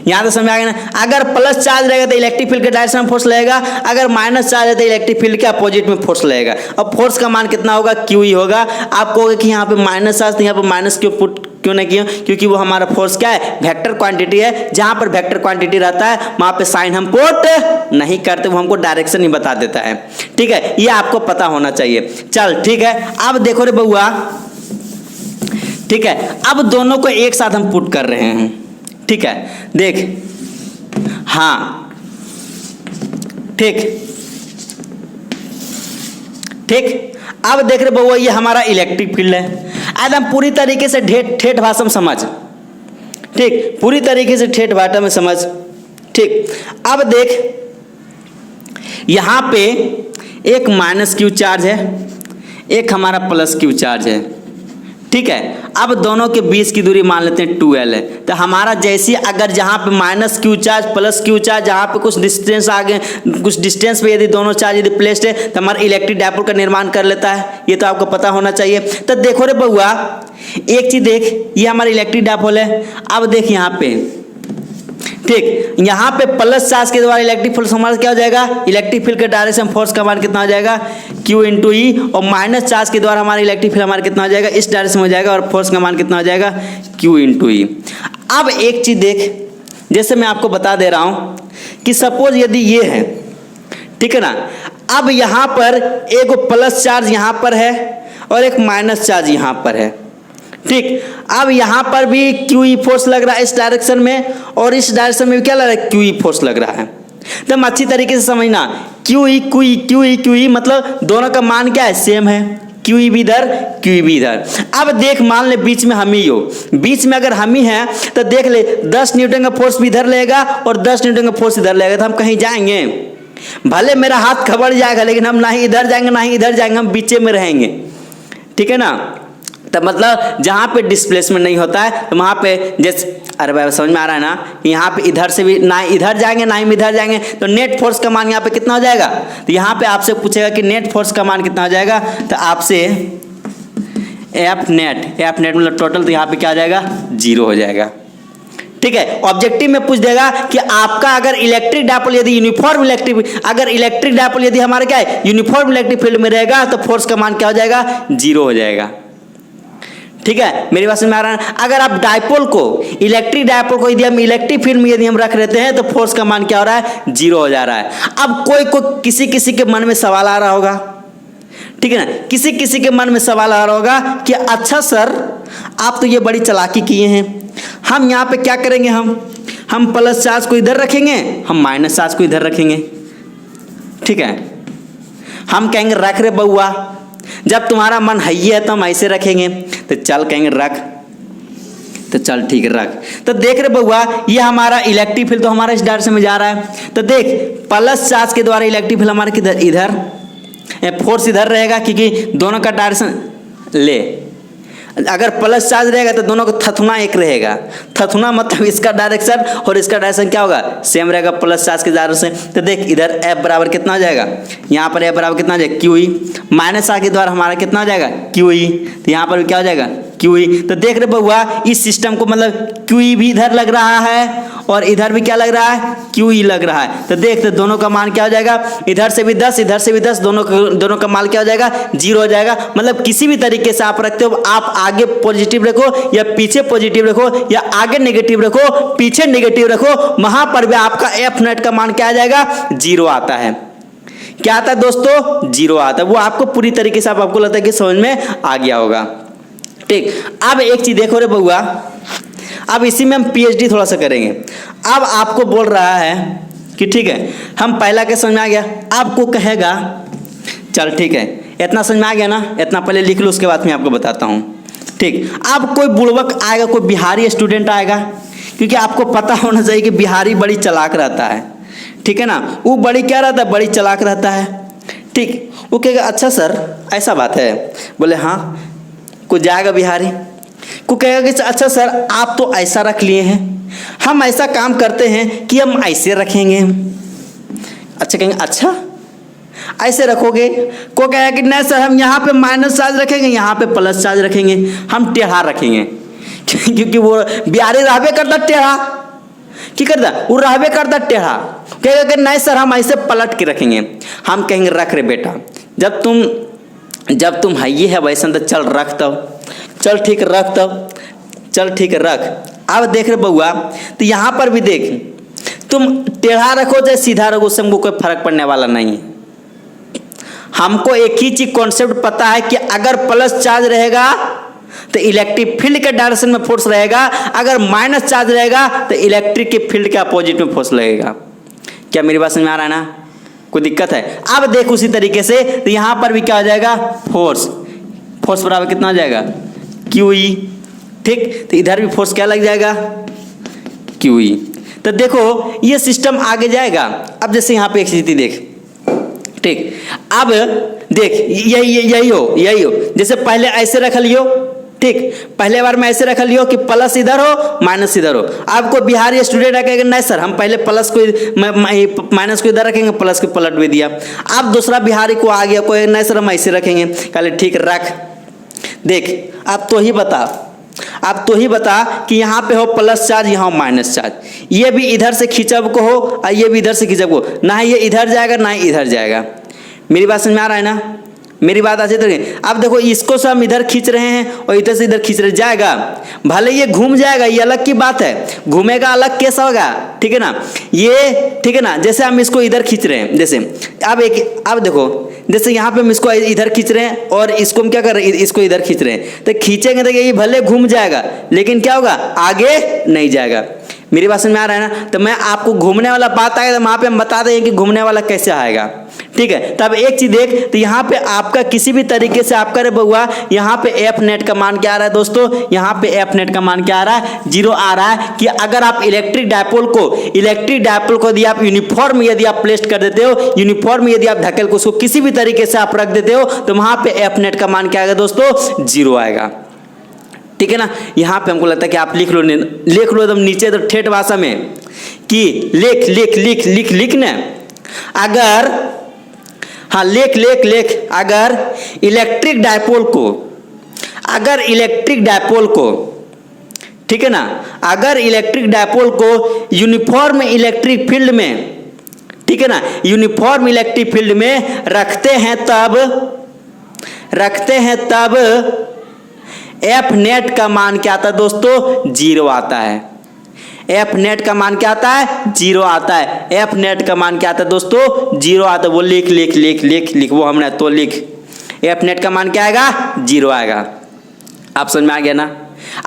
यहाँ तो समझ आ गया ना। अगर प्लस चार्ज रहेगा तो इलेक्ट्रिक फील्ड के डायरेक्शन में फोर्स लगेगा, अगर माइनस चार्ज है तो इलेक्ट्रिक फील्ड के अपोजिट में फोर्स लगेगा। अब फोर्स का मान कितना होगा, Q ही होगा। आप कहोगे कि यहाँ पे माइनस चार्ज, तो यहाँ पे माइनस क्यों पुट क्यों नहीं किया, क्योंकि वो हमारा फोर्स क्या है, वेक्टर क्वांटिटी है। जहाँ पर वेक्टर क्वांटिटी रहता है वहाँ पे साइन हम पुट नहीं करते, वो हमको डायरेक्शन ही बता देता है। ठीक है, ये आपको पता होना चाहिए। चल ठीक है, अब देखो रे बउआ, ठीक है, अब दोनों को एक साथ हम पुट कर रहे हैं। ठीक है, देख, हाँ, ठीक ठीक, अब देख रहे बउआ, ये हमारा इलेक्ट्रिक फील्ड है, एकदम पूरी तरीके से ठेठ भाषा में समझ। ठीक, पूरी तरीके से ठेठ भाषा में समझ। ठीक, अब देख, यहां पे एक माइनस Q चार्ज है, एक हमारा प्लस Q चार्ज है। ठीक है, अब दोनों के बीच की दूरी मान लेते हैं 2L है। तो हमारा जैसी अगर जहाँ पे minus Q charge plus Q charge, जहाँ पे कुछ डिस्टेंस आगे, कुछ डिस्टेंस पे यदि दोनों चार्ज यदि प्लेस्ड है तो हमारा इलेक्ट्रिक डायपोल का निर्माण कर लेता है। ये तो आपको पता होना चाहिए। तो देखो रे बउआ, एक चीज देख, ये हमारा इलेक्ट्रिक डायपोल है। अब देख यहाँ पे, ठीक, यहाँ पे प्लस चार्ज के द्वारा इलेक्ट्रिक फील्ड हमारा क्या हो जाएगा, इलेक्ट्रिक फील्ड के डायरेक्शन फोर्स का मान कितना हो जाएगा, Q इंटू ई, और माइनस चार्ज के द्वारा हमारा इलेक्ट्रिक फील्ड हमारा कितना हो जाएगा, इस डायरेक्शन में हो जाएगा, और फोर्स का मान कितना हो जाएगा, Q इंटू ई। अब एक चीज देख, जैसे मैं आपको बता दे रहा हूं कि सपोज यदि ये है, ठीक है ना, अब यहाँ पर एक प्लस चार्ज यहाँ पर है और एक माइनस चार्ज यहाँ पर है। ठीक, अब यहाँ पर भी QE फोर्स लग रहा है इस डायरेक्शन में, और इस डायरेक्शन में भी क्या लग रहा है, QE फोर्स लग रहा है। तो अच्छी तरीके से समझना, QE मतलब दोनों का मान क्या है, सेम है। QE भी इधर, QE भी इधर। अब देख, मान ले बीच में हम ही हो, बीच में अगर हम ही हैं तो देख ले 10 न्यूटन का फोर्स भी इधर लगेगा और 10 न्यूटन का फोर्स इधर लगेगा, तो हम कहीं जाएंगे, भले मेरा हाथ खबर जाएगा, लेकिन हम ना ही इधर जाएंगे ना ही इधर जाएंगे, हम बीचे में रहेंगे। ठीक है ना। तो मतलब जहाँ पे डिस्प्लेसमेंट नहीं होता है तो वहाँ पे जैसे, अरे भाई समझ में आ रहा है ना, कि यहाँ पे इधर से भी ना इधर जाएंगे ना ही इधर जाएंगे, तो नेट फोर्स का मान यहाँ पे कितना हो जाएगा। तो यहाँ पे आपसे पूछेगा कि नेट फोर्स का मान कितना हो जाएगा, तो आपसे एफ नेट मतलब टोटल, तो यहाँ पे क्या आ जाएगा, 0 हो जाएगा। ठीक है, ऑब्जेक्टिव में पूछ देगा कि आपका अगर इलेक्ट्रिक डायपोल यदि यूनिफॉर्म इलेक्ट्रिक, अगर इलेक्ट्रिक डायपोल यदि हमारे क्या है, यूनिफॉर्म इलेक्ट्रिक फील्ड में रहेगा तो फोर्स का मान क्या हो जाएगा, 0 हो जाएगा। ठीक है, मेरी बात समझ में आ रहा है। अगर आप डायपोल को, इलेक्ट्रिक डायपोल को यदि हम इलेक्ट्रिक फील्ड में यदि हम रख लेते हैं तो फोर्स का मान क्या हो रहा है, 0 हो जा रहा है। अब कोई किसी के मन में सवाल आ रहा होगा, ठीक है ना, किसी के मन में सवाल आ रहा होगा कि अच्छा सर, आप तो ये बड़ी चालाकी किए हैं, हम यहाँ पे क्या करेंगे, हम प्लस चार्ज को इधर रखेंगे, हम माइनस चार्ज को इधर रखेंगे। ठीक है, हम कहेंगे रख रे बउआ, जब तुम्हारा मन है ही है तो हम ऐसे रखेंगे, तो चल कहेंगे रख, तो चल ठीक है रख। तो देख रहे बउआ, ये हमारा इलेक्ट्रिक फील्ड तो हमारा इस डायरेक्शन में जा रहा है, तो देख प्लस चार्ज के द्वारा इलेक्ट्रिक फील्ड हमारे किधर, इधर, फोर्स इधर रहेगा, क्योंकि दोनों का डायरेक्शन ले अगर प्लस चार्ज रहेगा तो दोनों को थथुना एक रहेगा। थथुना मतलब इसका डायरेक्शन और इसका डायरेक्शन क्या होगा, सेम रहेगा प्लस चार्ज के डायरेक्शन से। तो देख इधर एफ बराबर कितना हो जाएगा, यहाँ पर एफ बराबर कितना हो जाएगा, क्यू ई, माइनस आर के द्वारा हमारा कितना हो जाएगा, क्यू ई, तो यहाँ पर भी क्या हो जाएगा, क्यू ई। तो देख रहे बहुआ इस सिस्टम को मतलब क्यू ई भी इधर लग रहा है और इधर भी क्या लग रहा है, क्यू ई लग रहा है। तो देख तो दोनों का मान क्या हो जाएगा, इधर से भी 10 इधर से भी 10, दोनों का मान क्या हो जाएगा, 0 हो जाएगा। मतलब किसी भी तरीके से आप रखते हो, आप आगे पॉजिटिव रखो या पीछे पॉजिटिव रखो या आगे नेगेटिव रखो पीछे नेगेटिव रखो, वहां पर भी आपका एफ नेट का मान क्या आ जाएगा, 0 आता है। क्या आता है दोस्तों, 0 आता है। वो आपको पूरी तरीके से आपको लगता है कि समझ में आ गया होगा। ठीक, अब एक चीज देखो रे बउआ, अब इसी में हम पीएचडी थोड़ा सा करेंगे। अब आपको बोल रहा है कि ठीक है हम पहला के समझ में आ गया, आपको कहेगा चल ठीक है इतना समझ में आ गया ना, इतना पहले लिख लो उसके बाद मैं आपको बताता हूँ। ठीक, अब कोई बुड़बक आएगा, कोई बिहारी स्टूडेंट आएगा, क्योंकि आपको पता होना चाहिए कि बिहारी बड़ी चालाक रहता है, ठीक है ना, वो बड़ी क्या रहता है, बड़ी चालाक रहता है। ठीक, वो कहेगा अच्छा सर ऐसा बात है, बोले हाँ। कोई जाएगा बिहारी को कहेगा कि अच्छा सर आप तो ऐसा रख लिए हैं, हम ऐसा काम करते हैं कि हम ऐसे रखेंगे। अच्छा कहेंगे अच्छा ऐसे रखोगे, को कहेगा कि नहीं सर हम यहाँ पे माइनस चार्ज रखेंगे, यहाँ पे प्लस चार्ज रखेंगे, हम टेढ़ा रखेंगे। क्योंकि वो बिहारी रहबे करता टेढ़ा, क्या करता वो रहबे करता टेढ़ा। कहेगा कि नहीं सर हम ऐसे पलट के रखेंगे। हम कहेंगे रख रे बेटा, जब तुम है ये है वैसा तो चल रख तब, चल ठीक रख तब, चल ठीक रख। अब देख रहे बउआ, तो यहाँ पर भी देख, तुम टेढ़ा रखो चाहे सीधा रखो उससे हमको कोई फर्क पड़ने वाला नहीं है। हमको एक ही चीज कॉन्सेप्ट पता है कि अगर प्लस चार्ज रहेगा तो इलेक्ट्रिक फील्ड के डायरेक्शन में फोर्स रहेगा, अगर माइनस चार्ज रहेगा तो इलेक्ट्रिक के फील्ड के अपोजिट में फोर्स लगेगा। क्या मेरी बात समझ में आ रहा है ना, कोई दिक्कत है? अब देख उसी तरीके से तो यहाँ पर भी क्या हो जाएगा, फोर्स बराबर कितना हो जाएगा, क्यू ई। ठीक, तो इधर भी फोर्स क्या लग जाएगा, क्यू ई। तो देखो ये सिस्टम आगे जाएगा। अब जैसे यहाँ पे एक चीज देख, ठीक, अब देख यही हो, जैसे पहले ऐसे रख लियो, ठीक, पहले बार में ऐसे रख लियो कि प्लस इधर हो माइनस इधर हो। आपको बिहारी स्टूडेंट कहेगा नहीं सर हम पहले प्लस को माइनस को इधर रखेंगे, प्लस को पलट भी दिया। अब दूसरा बिहारी को आ गया, कोई नहीं सर हम ऐसे रखेंगे, कहले ठीक रख। देख अब तो ही बता कि यहाँ पे हो प्लस चार्ज, यहाँ माइनस चार्ज, ये भी इधर से खिंचब को हो और ये भी इधर से खिंचब को, ना ही ये इधर जाएगा ना ही इधर जाएगा। मेरी बात समझ में आ रहा है ना, मेरी बात अच्छी तरह। अब देखो इसको से हम इधर खींच रहे हैं और इधर से इधर खींच रहे, जाएगा भले ये घूम जाएगा, ये अलग की बात है, घूमेगा अलग कैसा होगा, ठीक है ना, ये ठीक है ना। जैसे हम इसको इधर खींच रहे हैं, जैसे अब देखो जैसे यहाँ पे हम इसको इधर खींच रहे हैं और इसको हम क्या कर रहे हैं, इसको इधर खींच रहे हैं, तो खींचेंगे तो ये भले घूम जाएगा लेकिन क्या होगा, आगे नहीं जाएगा। मेरी बात समझ में आ रहा है ना। तो मैं आपको घूमने वाला बात आएगा तो वहाँ पे हम बता देंगे कि घूमने वाला कैसे आएगा, ठीक है। तब एक चीज देख, तो यहाँ पे आपका किसी भी तरीके से आपका रे बउआ, यहाँ पे एफ नेट का मान क्या आ रहा है दोस्तों, यहाँ पे एफ नेट का मान क्या आ रहा है, 0 आ रहा है। कि अगर आप इलेक्ट्रिक डायपोल को यदि आप यूनिफॉर्म यदि आप प्लेस कर देते हो, यूनिफॉर्म यदि आप ढकेल को उसको किसी भी तरीके से आप रख देते हो, तो वहां पे एफ नेट का मान क्या आएगा दोस्तों, 0 आएगा, ठीक है ना। यहाँ पे हमको लगता है कि आप लिख लो एकदम नीचे तो ठेठ भाषा में कि लिख न, अगर हाँ लिख अगर इलेक्ट्रिक डायपोल को ठीक है ना, अगर इलेक्ट्रिक डायपोल को यूनिफॉर्म इलेक्ट्रिक फील्ड में, ठीक है ना, यूनिफॉर्म इलेक्ट्रिक फील्ड में रखते हैं तब एफ नेट का मान क्या आता है दोस्तों, 0 आता है। एफ नेट का मान क्या आता है, 0 आता है। एफ नेट का मान क्या आता है दोस्तों, 0 आता है। वो लिख वो हमने तो लिख, एफ नेट का मान क्या आएगा, 0 आएगा। आप समझ में आ गया ना।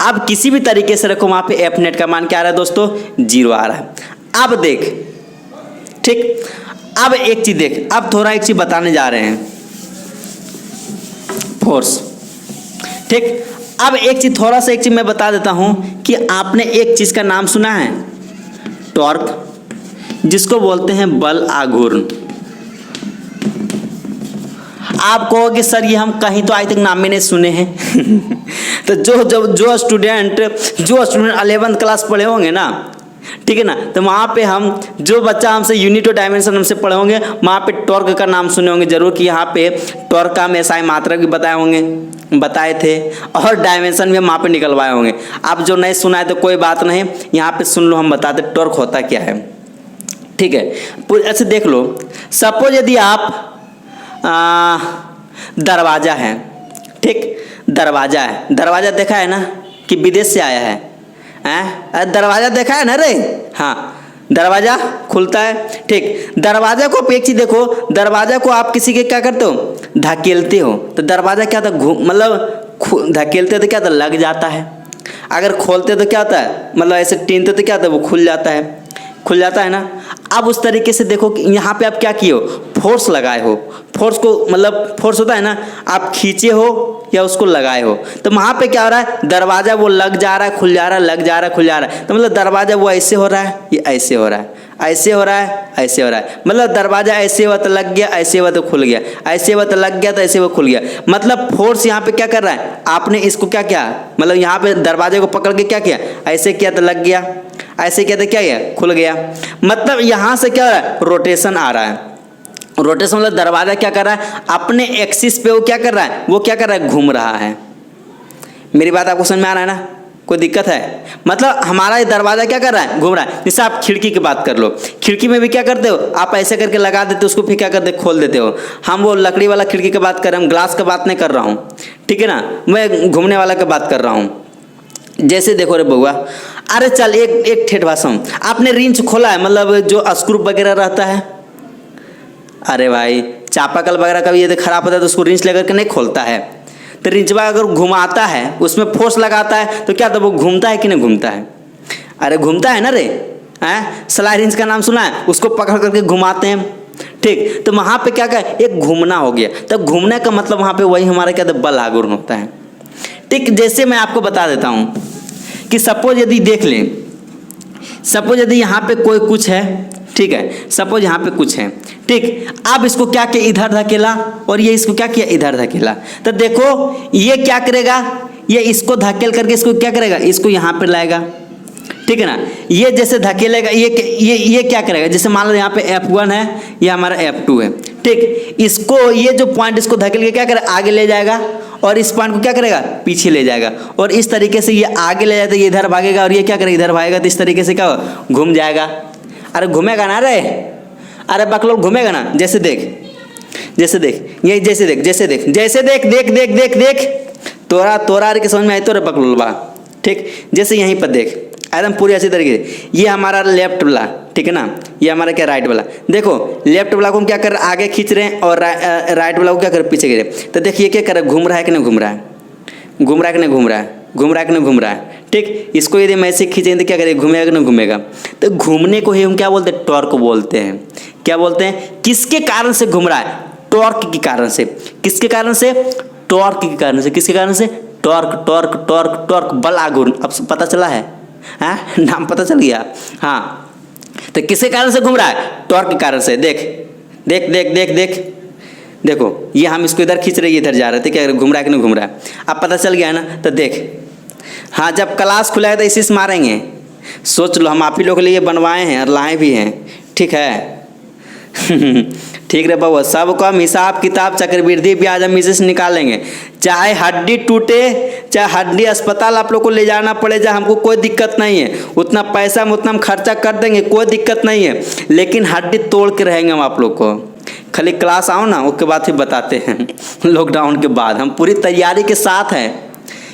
अब किसी भी तरीके से रखो, वहां पे एफ नेट का मान क्या आ रहा है दोस्तों, 0 आ रहा है। अब देख, ठीक, अब एक चीज देख, अब थोड़ा एक चीज बताने जा रहे हैं, फोर्स, ठीक। अब एक चीज मैं बता देता हूं कि आपने एक चीज का नाम सुना है, टॉर्क, जिसको बोलते हैं बल आघूर्ण। आप कहोगे सर ये हम कहीं तो आज तक नाम ही नहीं सुने हैं। तो जो स्टूडेंट 11th क्लास पढ़े होंगे ना, ठीक है ना, तो वहाँ पे हम जो बच्चा हमसे यूनिट और डायमेंशन हमसे पढ़े होंगे, वहाँ पे टॉर्क का नाम सुने होंगे जरूर कि यहाँ पे टॉर्क का हम एसआई मात्रक भी बताए थे और डायमेंशन भी हम वहाँ पे निकलवाए होंगे। आप जो नहीं सुना है तो कोई बात नहीं, यहाँ पे सुन लो, हम बताते टॉर्क होता क्या है। ठीक है, ऐसे देख लो, सपोज यदि आप दरवाजा है, ठीक, दरवाजा है, दरवाजा देखा है ना कि विदेश से आया है, अरे दरवाजा देखा है ना रे, हाँ दरवाजा खुलता है, ठीक। दरवाजा को एक चीज देखो, दरवाजा को आप किसी के क्या करते हो, धकेलते हो, तो दरवाजा क्या होता है, मतलब धकेलते तो क्या होता है, लग जाता है। अगर खोलते तो क्या होता है, मतलब ऐसे टीनते तो क्या होता है, वो खुल जाता है ना। अब उस तरीके से देखो कि यहाँ पे आप क्या किए हो, फोर्स लगाए हो, फोर्स को मतलब फोर्स होता है ना, आप खींचे हो या उसको लगाए हो, तो वहाँ पे क्या हो रहा है, दरवाजा वो लग जा रहा है, खुल जा रहा है, लग जा रहा है, खुल जा रहा है। तो मतलब दरवाजा वो ऐसे हो रहा है, ये ऐसे हो रहा है, ऐसे हो रहा है, ऐसे हो रहा है, मतलब दरवाजा ऐसे हुआ तो लग गया, ऐसे हुआ तो खुल गया, ऐसे हुआ तो लग गया, तो ऐसे हुआ खुल गया। मतलब फोर्स यहाँ पे क्या कर रहा है, आपने इसको क्या किया, मतलब यहाँ पे दरवाजे को पकड़ के क्या किया, ऐसे किया तो लग गया, ऐसे किया तो क्या किया, खुल गया। मतलब यहाँ से क्या हो रहा है, रोटेशन आ रहा है। रोटेशन मतलब दरवाजा क्या कर रहा है, अपने एक्सिस पे वो क्या कर रहा है, वो क्या कर रहा है, घूम रहा है। मेरी बात आपको समझ में आ रहा है ना, कोई दिक्कत है? मतलब हमारा ये दरवाजा क्या कर रहा है, घूम रहा है। जैसे आप खिड़की की बात कर लो, खिड़की में भी क्या करते हो, आप ऐसे करके लगा देते हो, उसको फिर क्या करते, खोल देते हो। हम वो लकड़ी वाला खिड़की की बात कर रहे हैं, हम ग्लास की बात नहीं कर रहा हूँ, ठीक है ना, मैं घूमने वाला की बात कर रहा हूँ। जैसे देखो रे बउआ, अरे चल एक ठेठ भाषा, आपने रिंच खोला है, मतलब जो स्क्रू वगैरह रहता है, अरे भाई चापाकल वगैरह कभी ये खराब होता है तो उसको रिंच लेकर के नहीं खोलता है, तो रिंचवा अगर घुमाता है, उसमें फोर्स लगाता है, तो क्या तो वो घूमता है कि नहीं घूमता है? अरे घूमता है ना रे, हैं? स्लाइड रिंच का नाम सुना है, उसको पकड़ करके घुमाते हैं, ठीक। तो वहाँ पे क्या एक घूमना हो गया, तो घूमने का मतलब वहाँ पे वही हमारा क्या बल लागू होता है, ठीक। जैसे मैं आपको बता देता हूँ कि सपोज यदि देख लें, सपोज यदि यहाँ पे कोई कुछ है, ठीक है, सपोज यहाँ पे कुछ है, ठीक। अब इसको क्या किया, इधर धकेला, और ये इसको क्या किया, इधर धकेला। तो देखो ये क्या करेगा, ये इसको धकेल करके इसको क्या करेगा, इसको यहाँ पे लाएगा, ठीक है ना। ये जैसे धकेलेगा, ये क्या करेगा, जैसे मान लो यहाँ पे F1 है, ये हमारा F2 है, ठीक। इसको ये जो पॉइंट इसको धकेल के क्या करेगा, आगे ले जाएगा, और इस पॉइंट को क्या करेगा, पीछे ले जाएगा, और इस तरीके से ये आगे ले जाता है, ये इधर भागेगा, और ये क्या करेगा, इधर भागेगा, तो इस तरीके से क्या घूम जाएगा। अरे घूमेगा ना रे, अरे बकलोल घूमेगा ना। जैसे देख ये जैसे देख तोरा के समझ में आई तो रे बकलोल बा, ठीक। जैसे यहीं पर देख एकदम पूरी अच्छी तरीके से, ये हमारा लेफ्ट वाला, ठीक है ना, ये हमारा क्या राइट वाला। देखो लेफ्ट वाला को हम क्या कर रहे हैं, आगे खींच रहे हैं, और राइट वाला को क्या कर रहे हैं, पीछे गिरे। तो देखिए क्या कर रहा है, घूम रहा है कि नहीं घूम रहा है, घूम रहा है कि नहीं घूम रहा है, घूम रहा है कि नहीं घूम रहा है, ठीक। इसको यदि मैं ऐसे खींचेंगे तो क्या करेगा, घूमेगा कि नहीं घूमेगा। तो घूमने को ही हम क्या बोलते हैं, टॉर्क बोलते हैं। क्या बोलते हैं, किसके कारण से घूम रहा है, टॉर्क के कारण से। किसके कारण से, टॉर्क के कारण से। किसके कारण से, टॉर्क टॉर्क टॉर्क टॉर्क, बल आघूर्ण। अब पता चला है, हाँ नाम पता चल गया, हाँ। तो किसके कारण से घूम रहा है, टॉर्क के कारण से। देख देख देख देख देख देखो, ये हम इसको इधर खींच रहे हैं, इधर जा रहे थे, क्या घूम रहा है कि नहीं घूम रहा है, अब पता चल गया है ना। तो देख, हाँ जब क्लास खुला है तो इसी से मारेंगे, सोच लो, हम आप ही लोग के लिए बनवाए हैं और लाए भी हैं, ठीक है। ठीक रे बाबू, सबको हम हिसाब किताब चक्रवृद्धि ब्याज हम इसे से निकालेंगे, चाहे हड्डी टूटे, चाहे हड्डी अस्पताल आप लोग को ले जाना पड़े, जा हमको कोई दिक्कत नहीं है, उतना पैसा हम उतना हम खर्चा कर देंगे, कोई दिक्कत नहीं है, लेकिन हड्डी तोड़ के रहेंगे हम आप लोग को। खाली क्लास आओ ना, उसके बाद फिर बताते हैं। लॉकडाउन के बाद हम पूरी तैयारी के साथ हैं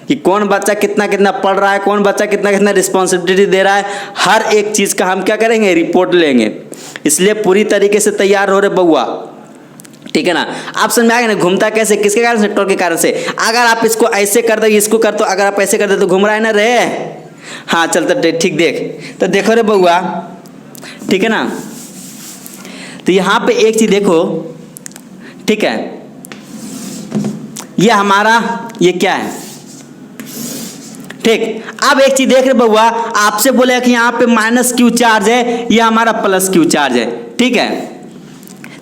कि कौन बच्चा कितना कितना पढ़ रहा है, कौन बच्चा कितना कितना रिस्पॉन्सिबिलिटी दे रहा है, हर एक चीज़ का हम क्या करेंगे, रिपोर्ट लेंगे। इसलिए पूरी तरीके से तैयार हो रहे बउआ, ठीक है ना। आप समझ में आ गया ना, घूमता कैसे, किसके कारण से, टॉर्क के कारण से। अगर आप इसको ऐसे कर दो, इसको कर दो, अगर आप ऐसे कर दो तो घूम रहा है ना रे, हाँ चलता ठीक। देख तो देखो रे बउआ, ठीक है ना। तो यहाँ पे एक चीज देखो, ठीक है, ये हमारा ये क्या है, ठीक। अब एक चीज देख रहे बउआ, आपसे बोले कि यहाँ पे माइनस क्यू चार्ज है, ये हमारा प्लस क्यू चार्ज है, ठीक है।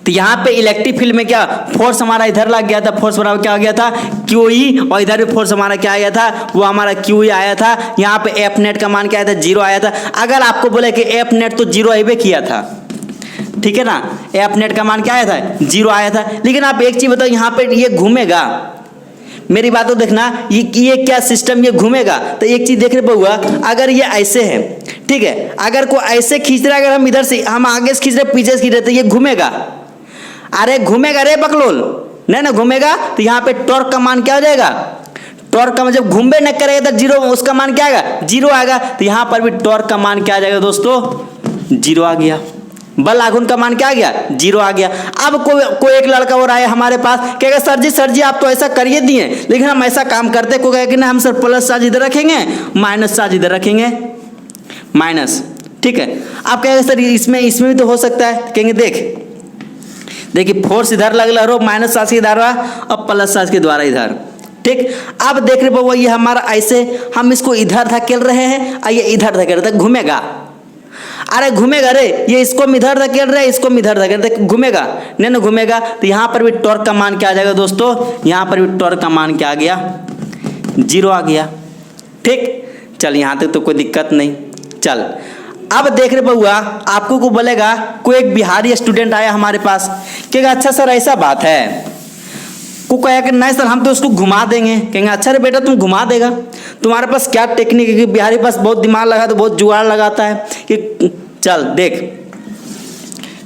तो यहाँ पे इलेक्ट्रिक फील्ड में क्या फोर्स हमारा इधर लग गया था, फोर्स बराबर क्या आ गया था QE, और इधर भी फोर्स हमारा क्या आ गया था, वो हमारा QE आया था। यहाँ पे एफ नेट का मान क्या आया था, 0 आया था। अगर आपको बोले कि एफ नेट तो 0 आए किया था, ठीक है ना, एफ नेट का मान क्या आया था, 0 आया था। लेकिन आप एक चीज बताओ, यहाँ पे ये घूमेगा, मेरी बात तो देखना, ये क्या सिस्टम, ये घूमेगा। तो एक चीज देख रहे बहुआ, अगर ये ऐसे है, ठीक है, अगर कोई ऐसे खींच रहा है, अगर हम इधर से, हम आगे से खींच रहे पीछे से खींच रहे, तो ये घूमेगा। अरे घूमेगा रे बकलोल, नहीं ना घूमेगा। तो यहाँ पे टॉर्क का मान क्या हो जाएगा, टॉर्क का जब घूमे न करेगा तो 0, उसका मान क्या आएगा, 0 आएगा। तो यहाँ पर भी टॉर्क का मान क्या आ जाएगा दोस्तों, 0 आ गया। बल आघूर्ण का मान क्या आ गया, 0 आ गया। अब कोई एक लड़का और आया हमारे पास, कहेगा सर जी आप तो ऐसा करिए दिए, लेकिन हम ऐसा काम करते, को कहेगा कि ना हम सर प्लस चार्ज इधर रखेंगे, माइनस चार्ज इधर रखेंगे, माइनस, ठीक है। आप कहेंगे सर इसमें भी तो हो सकता है, कहेंगे देखिए फोर्स इधर लग रहा, माइनस चार्ज के द्वारा और प्लस चार्ज के द्वारा इधर, ठीक। अब देख रहे बाबा, ये हमारा ऐसे, हम इसको इधर धकेल रहे हैं और ये इधर धकेल रहे, घूमेगा। अरे घूमेगा रे, ये इसको इधर धकेल रहे, इसको इधर धकेल रहे, घूमेगा नहीं ना घूमेगा। तो यहाँ पर भी टॉर्क का मान क्या आ जाएगा दोस्तों, यहाँ पर भी टॉर्क का मान क्या आ गया, 0 आ गया, ठीक। चल यहाँ तक तो कोई दिक्कत नहीं। चल अब देख रहे बउआ, आपको को बोलेगा, कोई एक बिहारी स्टूडेंट आया हमारे पास, कहेगा अच्छा सर ऐसा बात है, को कहेगा कि नहीं सर हम तो उसको घुमा देंगे। कहेंगे अच्छा रे बेटा तुम घुमा देगा, तुम्हारे पास क्या टेक्निक है, कि बिहारी पास बहुत दिमाग लगा तो बहुत जुगाड़ लगाता है कि चल देख।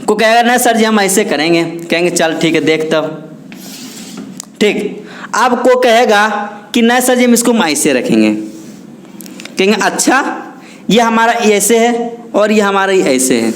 को कहेगा नहीं सर जी हम ऐसे करेंगे, कहेंगे चल ठीक है देख तब, ठीक। अब को कहेगा कि नहीं सर जी हम इसको ऐसे रखेंगे, कहेंगे अच्छा ये हमारा ऐसे है और ये हमारा ऐसे है,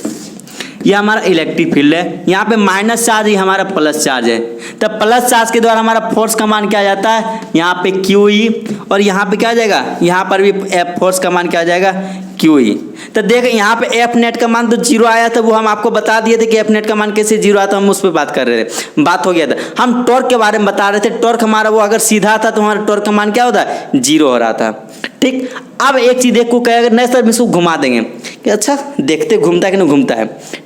ये हमारा इलेक्ट्रिक फील्ड है, यहाँ पे माइनस चार्ज, ये हमारा प्लस चार्ज है। तब प्लस चार्ज के द्वारा हमारा फोर्स का मान क्या आ जाता है, यहाँ पे QE, और यहाँ पे क्या आ जाएगा, यहाँ पर भी फोर्स का मान क्या आ जाएगा, QE। तो देख यहाँ पे एफ नेट का मान तो 0 आया था, वो हम आपको बता दिए थे कि एफ नेट का मान कैसे 0 आता, हम उस पर बात कर रहे थे, बात हो गया था। हम टॉर्क के बारे में बता रहे थे, टॉर्क हमारा वो अगर सीधा था तो हमारा टॉर्क का मान क्या होता है, 0 हो रहा था, ठीक। अब एक चीज देखो, कहेगा नहीं सर इसको घुमा देंगे, कि अच्छा देखते घूमता है कि नहीं घूमता है।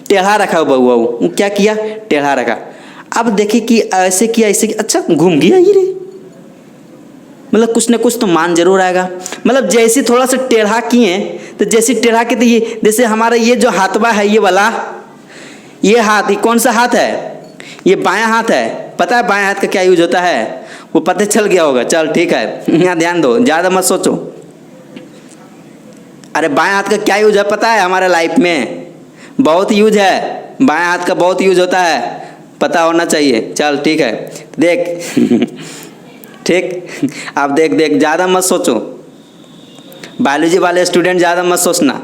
टेढ़ा रखा बउआ, वो क्या किया, टेढ़ा रखा। अब देखे कि ऐसे किया, ऐसे किया, अच्छा घूम गया ये रे, मतलब कुछ ना कुछ तो मान जरूर आएगा। मतलब जैसे थोड़ा सा टेढ़ा किए, तो जैसे टेढ़ा के, तो ये जैसे हमारा ये जो हाथवा है, ये वाला, ये हाथ, ये कौन सा हाथ है, ये बायां हाथ है। पता है बायां हाथ का क्या यूज होता है, वो पता चल गया होगा। चल ठीक है, यहाँ ध्यान दो, ज्यादा मत सोचो। अरे बाएं हाथ का क्या यूज है पता है, हमारे लाइफ में बहुत यूज है, बाएं हाथ का बहुत यूज होता है, पता होना चाहिए। चल ठीक है देख ठीक। अब देख ज़्यादा मत सोचो, बायोलॉजी वाले स्टूडेंट ज़्यादा मत सोचना,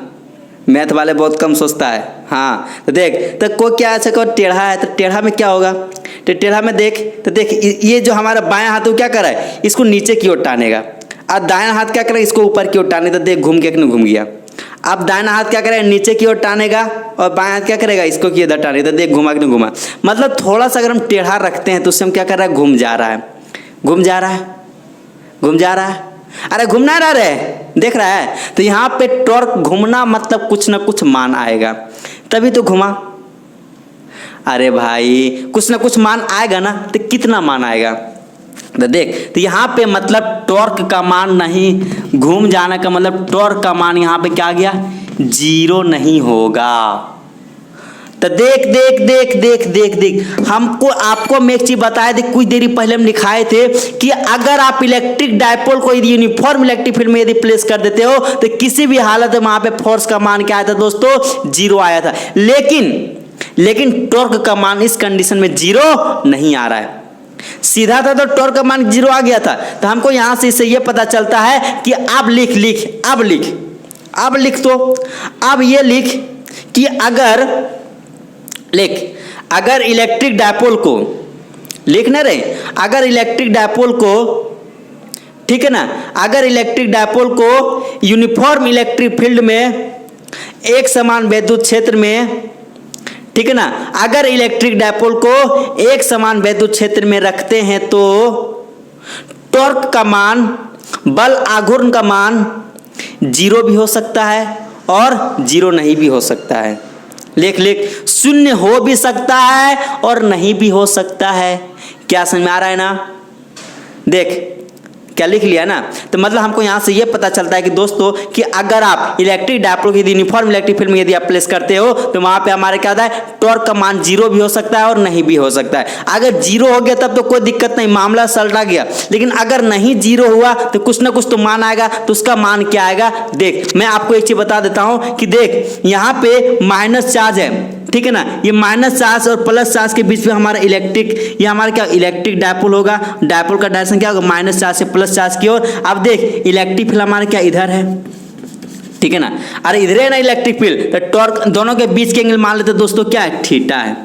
मैथ वाले बहुत कम सोचता है। हाँ तो देख, तो कोई क्या अच्छा कोई टेढ़ा है, तो टेढ़ा में क्या होगा, तो टेढ़ा में देख, तो देख ये जो हमारा बायां हाथ वो क्या कर रहा है, इसको नीचे की ओर टानेगा, और दायां हाथ क्या करेगा, इसको ऊपर की ओर टाने। तो देख घूम के घूम गया। अब दायां हाथ क्या करेगा, नीचे की ओर टानेगा, और बायां हाथ क्या करेगा, इसको की इधर टानेगा। तो देख घुमा के घुमा, मतलब थोड़ा सा अगर हम टेढ़ा रखते हैं तो उससे हम क्या कर रहा है, घूम जा रहा है, घूम जा रहा है, घूम जा रहा है। अरे घूमना रहा रे, देख रहा है। तो यहाँ पे टॉर्क घूमना मतलब कुछ ना कुछ मान आएगा, तभी तो घुमा। अरे भाई कुछ ना कुछ मान आएगा ना, तो कितना मान आएगा, तो देख, तो यहाँ पे मतलब टॉर्क का मान नहीं, घूम जाने का मतलब टॉर्क का मान यहाँ पे क्या गया, 0 नहीं होगा। तो देख हमको आपको मैं एक चीज बताए थे कुछ देरी पहले हम लिखाए थे कि अगर आप इलेक्ट्रिक डायपोल को यदि यूनिफॉर्म इलेक्ट्रिक फील्ड में यदि प्लेस कर देते हो तो किसी भी हालत में वहां पे फोर्स का मान क्या आया था दोस्तों, 0 आया था। लेकिन टॉर्क का मान इस कंडीशन में 0 नहीं आ रहा है। सीधा था तो टॉर्क का मान 0 आ गया था। तो हमको यहां से इससे यह पता चलता है कि अब लिख तो अब ये लिख कि अगर इलेक्ट्रिक डायपोल को लिखने रहे, अगर इलेक्ट्रिक डायपोल को, ठीक है ना, अगर इलेक्ट्रिक डायपोल को यूनिफॉर्म इलेक्ट्रिक फील्ड में एक समान विद्युत क्षेत्र में, ठीक है ना, अगर इलेक्ट्रिक डायपोल को एक समान विद्युत क्षेत्र में रखते हैं तो टॉर्क का मान, बल आघूर्ण का मान 0 भी हो सकता है और 0 नहीं भी हो सकता है। लिख लिख, शून्य हो भी सकता है और नहीं भी हो सकता है। क्या समझ में आ रहा है ना? देख क्या लिख लिया ना, तो मतलब हमको यहाँ से ये पता चलता है कि दोस्तों कि अगर आप इलेक्ट्रिक डायपोल की यूनिफॉर्म इलेक्ट्रिक फील्ड में यदि आप प्लेस करते हो तो वहाँ पे हमारे क्या होता है, टॉर्क का मान जीरो भी हो सकता है और नहीं भी हो सकता है। अगर जीरो हो गया तब तो कोई दिक्कत नहीं, मामला सलटा गया, लेकिन अगर नहीं जीरो हुआ तो कुछ ना कुछ तो मान आएगा। तो उसका मान क्या आएगा, देख मैं आपको एक चीज बता देता हूँ कि देख यहाँ पे माइनस चार्ज है, ठीक है ना, ये माइनस चार्ज और प्लस चार्ज के बीच में हमारा इलेक्ट्रिक, ये हमारा क्या इलेक्ट्रिक डायपोल होगा। डायपोल का डायरेक्शन क्या होगा, माइनस चार्ज से प्लस चार्ज की ओर। अब देख इलेक्ट्रिक फील्ड हमारा क्या इधर है, ठीक है ना, अरे इधर है ना इलेक्ट्रिक फील्ड, तो टॉर्क दोनों के बीच के एंगल मान लेते दोस्तों क्या है, थीटा है,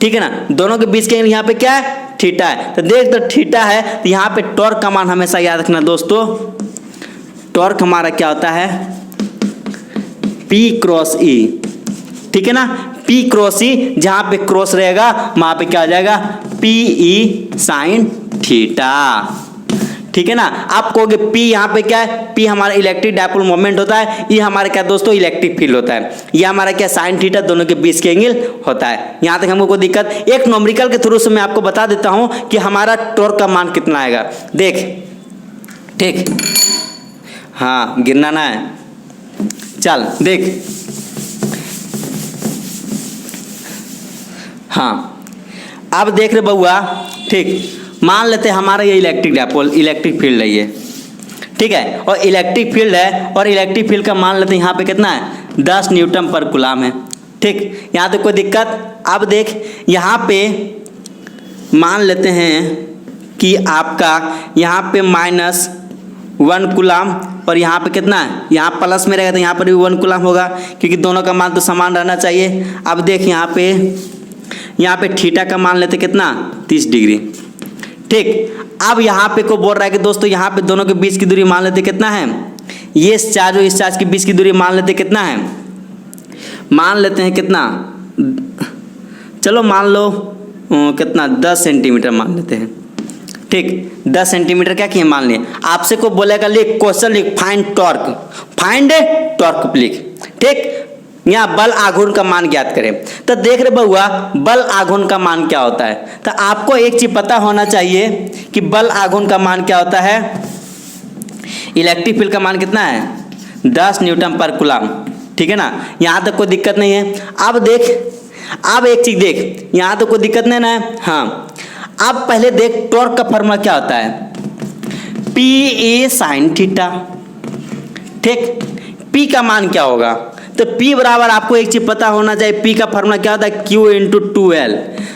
ठीक है ना, दोनों के बीच के एंगल यहाँ पे क्या है, थीटा है। तो देख तो थीटा है, तो यहाँ पे टॉर्क का मान हमेशा याद रखना दोस्तों, टॉर्क हमारा क्या होता है, P क्रॉस E, ठीक है ना, P क्रॉस E, जहां पे क्रॉस रहेगा वहां पे क्या हो जाएगा, PE साइन थीटा, ठीक है ना। आप कहोगे P यहाँ पे क्या है, P हमारा इलेक्ट्रिक डायपोल मोमेंट होता है, ये हमारा क्या दोस्तों इलेक्ट्रिक फील्ड होता है, ये हमारा क्या साइन थीटा, दोनों के बीच के एंगल होता है। यहाँ तक हमको कोई दिक्कत, एक न्यूमेरिकल के थ्रू से मैं आपको बता देता हूँ कि हमारा टॉर्क का मान कितना आएगा। देख ठीक, हाँ गिरना ना है, चल देख, हाँ अब देख रहे बउआ, ठीक मान लेते हैं हमारा ये इलेक्ट्रिक डायपोल इलेक्ट्रिक फील्ड है ये, ठीक है, और इलेक्ट्रिक फील्ड है, और इलेक्ट्रिक फील्ड का मान लेते हैं यहाँ पे कितना है, 10 न्यूटन पर कूलम है, ठीक, यहाँ तो कोई दिक्कत। अब देख यहाँ पे मान लेते हैं कि आपका यहाँ पे -1 कूलम, और यहाँ पे कितना है, यहाँ प्लस में रहेगा तो यहाँ पर भी 1 कूलम होगा, क्योंकि दोनों का मान तो समान रहना चाहिए। अब देख यहाँ पे थीटा का मान लेते कितना, 30 डिग्री, ठीक। अब यहाँ पे को बोल रहा है कि दोस्तों यहाँ पे दोनों के बीच की दूरी मान लेते कितना है, ये इस चार्ज और इस चार्ज के बीच की दूरी मान लेते कितना है, मान लेते हैं कितना, चलो मान लो कितना 10 सेंटीमीटर मान लेते हैं, ठीक 10 सेंटीमीटर क्या किए मान लिए। आपसे को बोलेगा लिख क्वेश्चन लिख, फाइंड टॉर्क लिख, ठीक, यहाँ बल आघूर्ण का मान ज्ञात करें। तो देख रहे बउआ बल आघूर्ण का मान क्या होता है, तो आपको एक चीज पता होना चाहिए कि बल आघूर्ण का मान क्या होता है, इलेक्ट्रिक फील्ड का मान कितना है, 10 न्यूटन पर कूलम, ठीक है ना, यहाँ तक कोई दिक्कत नहीं है। अब देख, अब एक चीज देख, यहाँ तो कोई दिक्कत नहीं ना है, हाँ अब पहले देख टॉर्क का फॉर्मूला क्या होता है, PA साइन थीटा, ठीक, P का मान क्या होगा, तो P बराबर आपको एक चीज पता होना चाहिए, P का फॉर्मूला क्या होता है, Q इंटू 2L,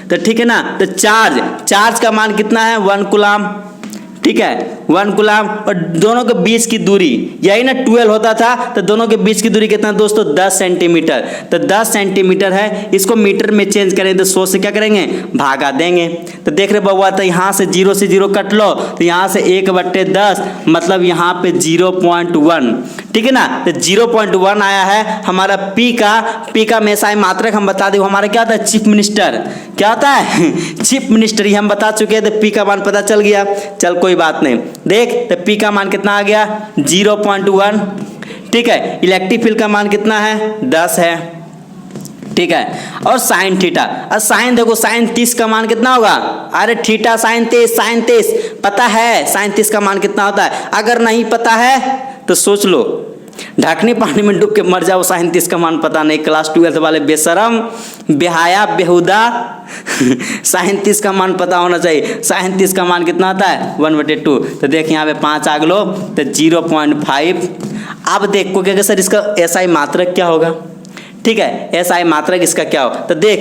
तो ठीक है ना, तो चार्ज का मान कितना है, 1 कूलम, ठीक है 1 कूलम, और दोनों के बीच की दूरी यही ना 12 होता था, तो दोनों के बीच की दूरी कितना दोस्तों 10 सेंटीमीटर, तो 10 सेंटीमीटर है, इसको मीटर में चेंज करें तो 100 से क्या करेंगे भागा देंगे। तो देख रहे बउआ, तो यहाँ से 0 से 0 कट लो, तो यहाँ से 1/10 मतलब यहाँ पे 0.1, ठीक है ना, तो 0.1 आया है हमारा P का मेसाई मात्रक हम बता दें हमारा क्या होता है, चीफ मिनिस्टर, क्या होता है चीफ मिनिस्टर, ये हम बता चुके हैं, तो P का मान पता चल गया। चल कोई बात नहीं, देख तो P का मान कितना आ गया 0.1, ठीक है, इलेक्ट्रिक फील्ड का मान कितना है 10 है, ठीक है, और साइन थीटा, और साइन देखो साइन 30 का मान कितना होगा, अरे थीटा साइन 30 पता है, साइन 30 का मान कितना होता है, अगर नहीं पता है तो सोच लो, ढकनी पानी में डूब के मर जाओ, साइन 30 का मान पता नहीं, क्लास 12 वाले बेशरम बेहाया बेहुदा साइन 30 का मान पता होना चाहिए। साइन 30 का मान कितना आता है 1/2, तो देख यहाँ पे 5 आ गलो तो 0.5। अब देखो क्या सर इसका SI मात्रक क्या होगा, ठीक है, SI मात्रक इसका क्या हो, तो देख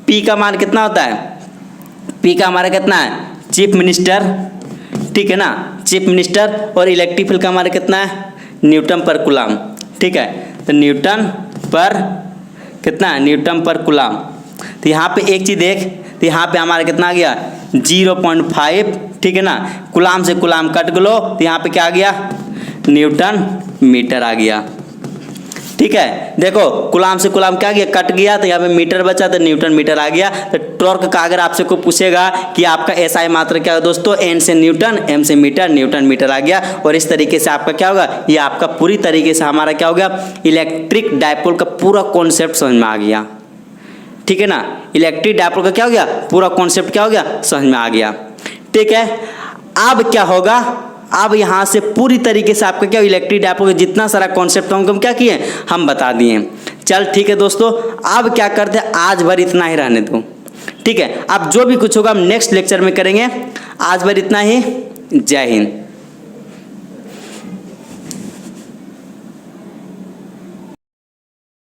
P का मान कितना होता है, P का हमारा कितना है चीफ मिनिस्टर, ठीक है ना, चीफ मिनिस्टर, और इलेक्ट्रिक फील्ड का हमारा कितना है न्यूटन पर कूलम, ठीक है, तो न्यूटन पर कितना है न्यूटन पर कूलम। तो यहाँ पे एक चीज देख, तो यहाँ पे हमारा कितना आ गया 0.5, ठीक है ना, कूलम से कूलम कट गलो, तो यहाँ पे क्या आ गया न्यूटन मीटर आ गया, ठीक है, देखो कूलाम से कूलाम क्या गया, कट गया, तो यहाँ पे मीटर बचा तो न्यूटन मीटर आ गया। तो टॉर्क का अगर आपसे को पूछेगा कि आपका एसआई मात्रा क्या है दोस्तों, एन से न्यूटन, एम से मीटर, न्यूटन मीटर आ गया। और इस तरीके से आपका क्या होगा, ये आपका पूरी तरीके से हमारा क्या हो गया, इलेक्ट्रिक डायपोल का पूरा कॉन्सेप्ट समझ में आ गया। ठीक है ना, इलेक्ट्रिक डायपोल का क्या हो गया, पूरा कॉन्सेप्ट क्या हो गया, समझ में आ गया। ठीक है, अब क्या होगा, अब यहाँ से पूरी तरीके से आपका क्या इलेक्ट्रिक डायपोल का जितना सारा कॉन्सेप्ट हम क्या किए, हम बता दिए। चल ठीक है दोस्तों, अब क्या करते हैं, आज भर इतना ही रहने दो। ठीक है, अब जो भी कुछ होगा हम नेक्स्ट लेक्चर में करेंगे। आज भर इतना ही। जय हिंद।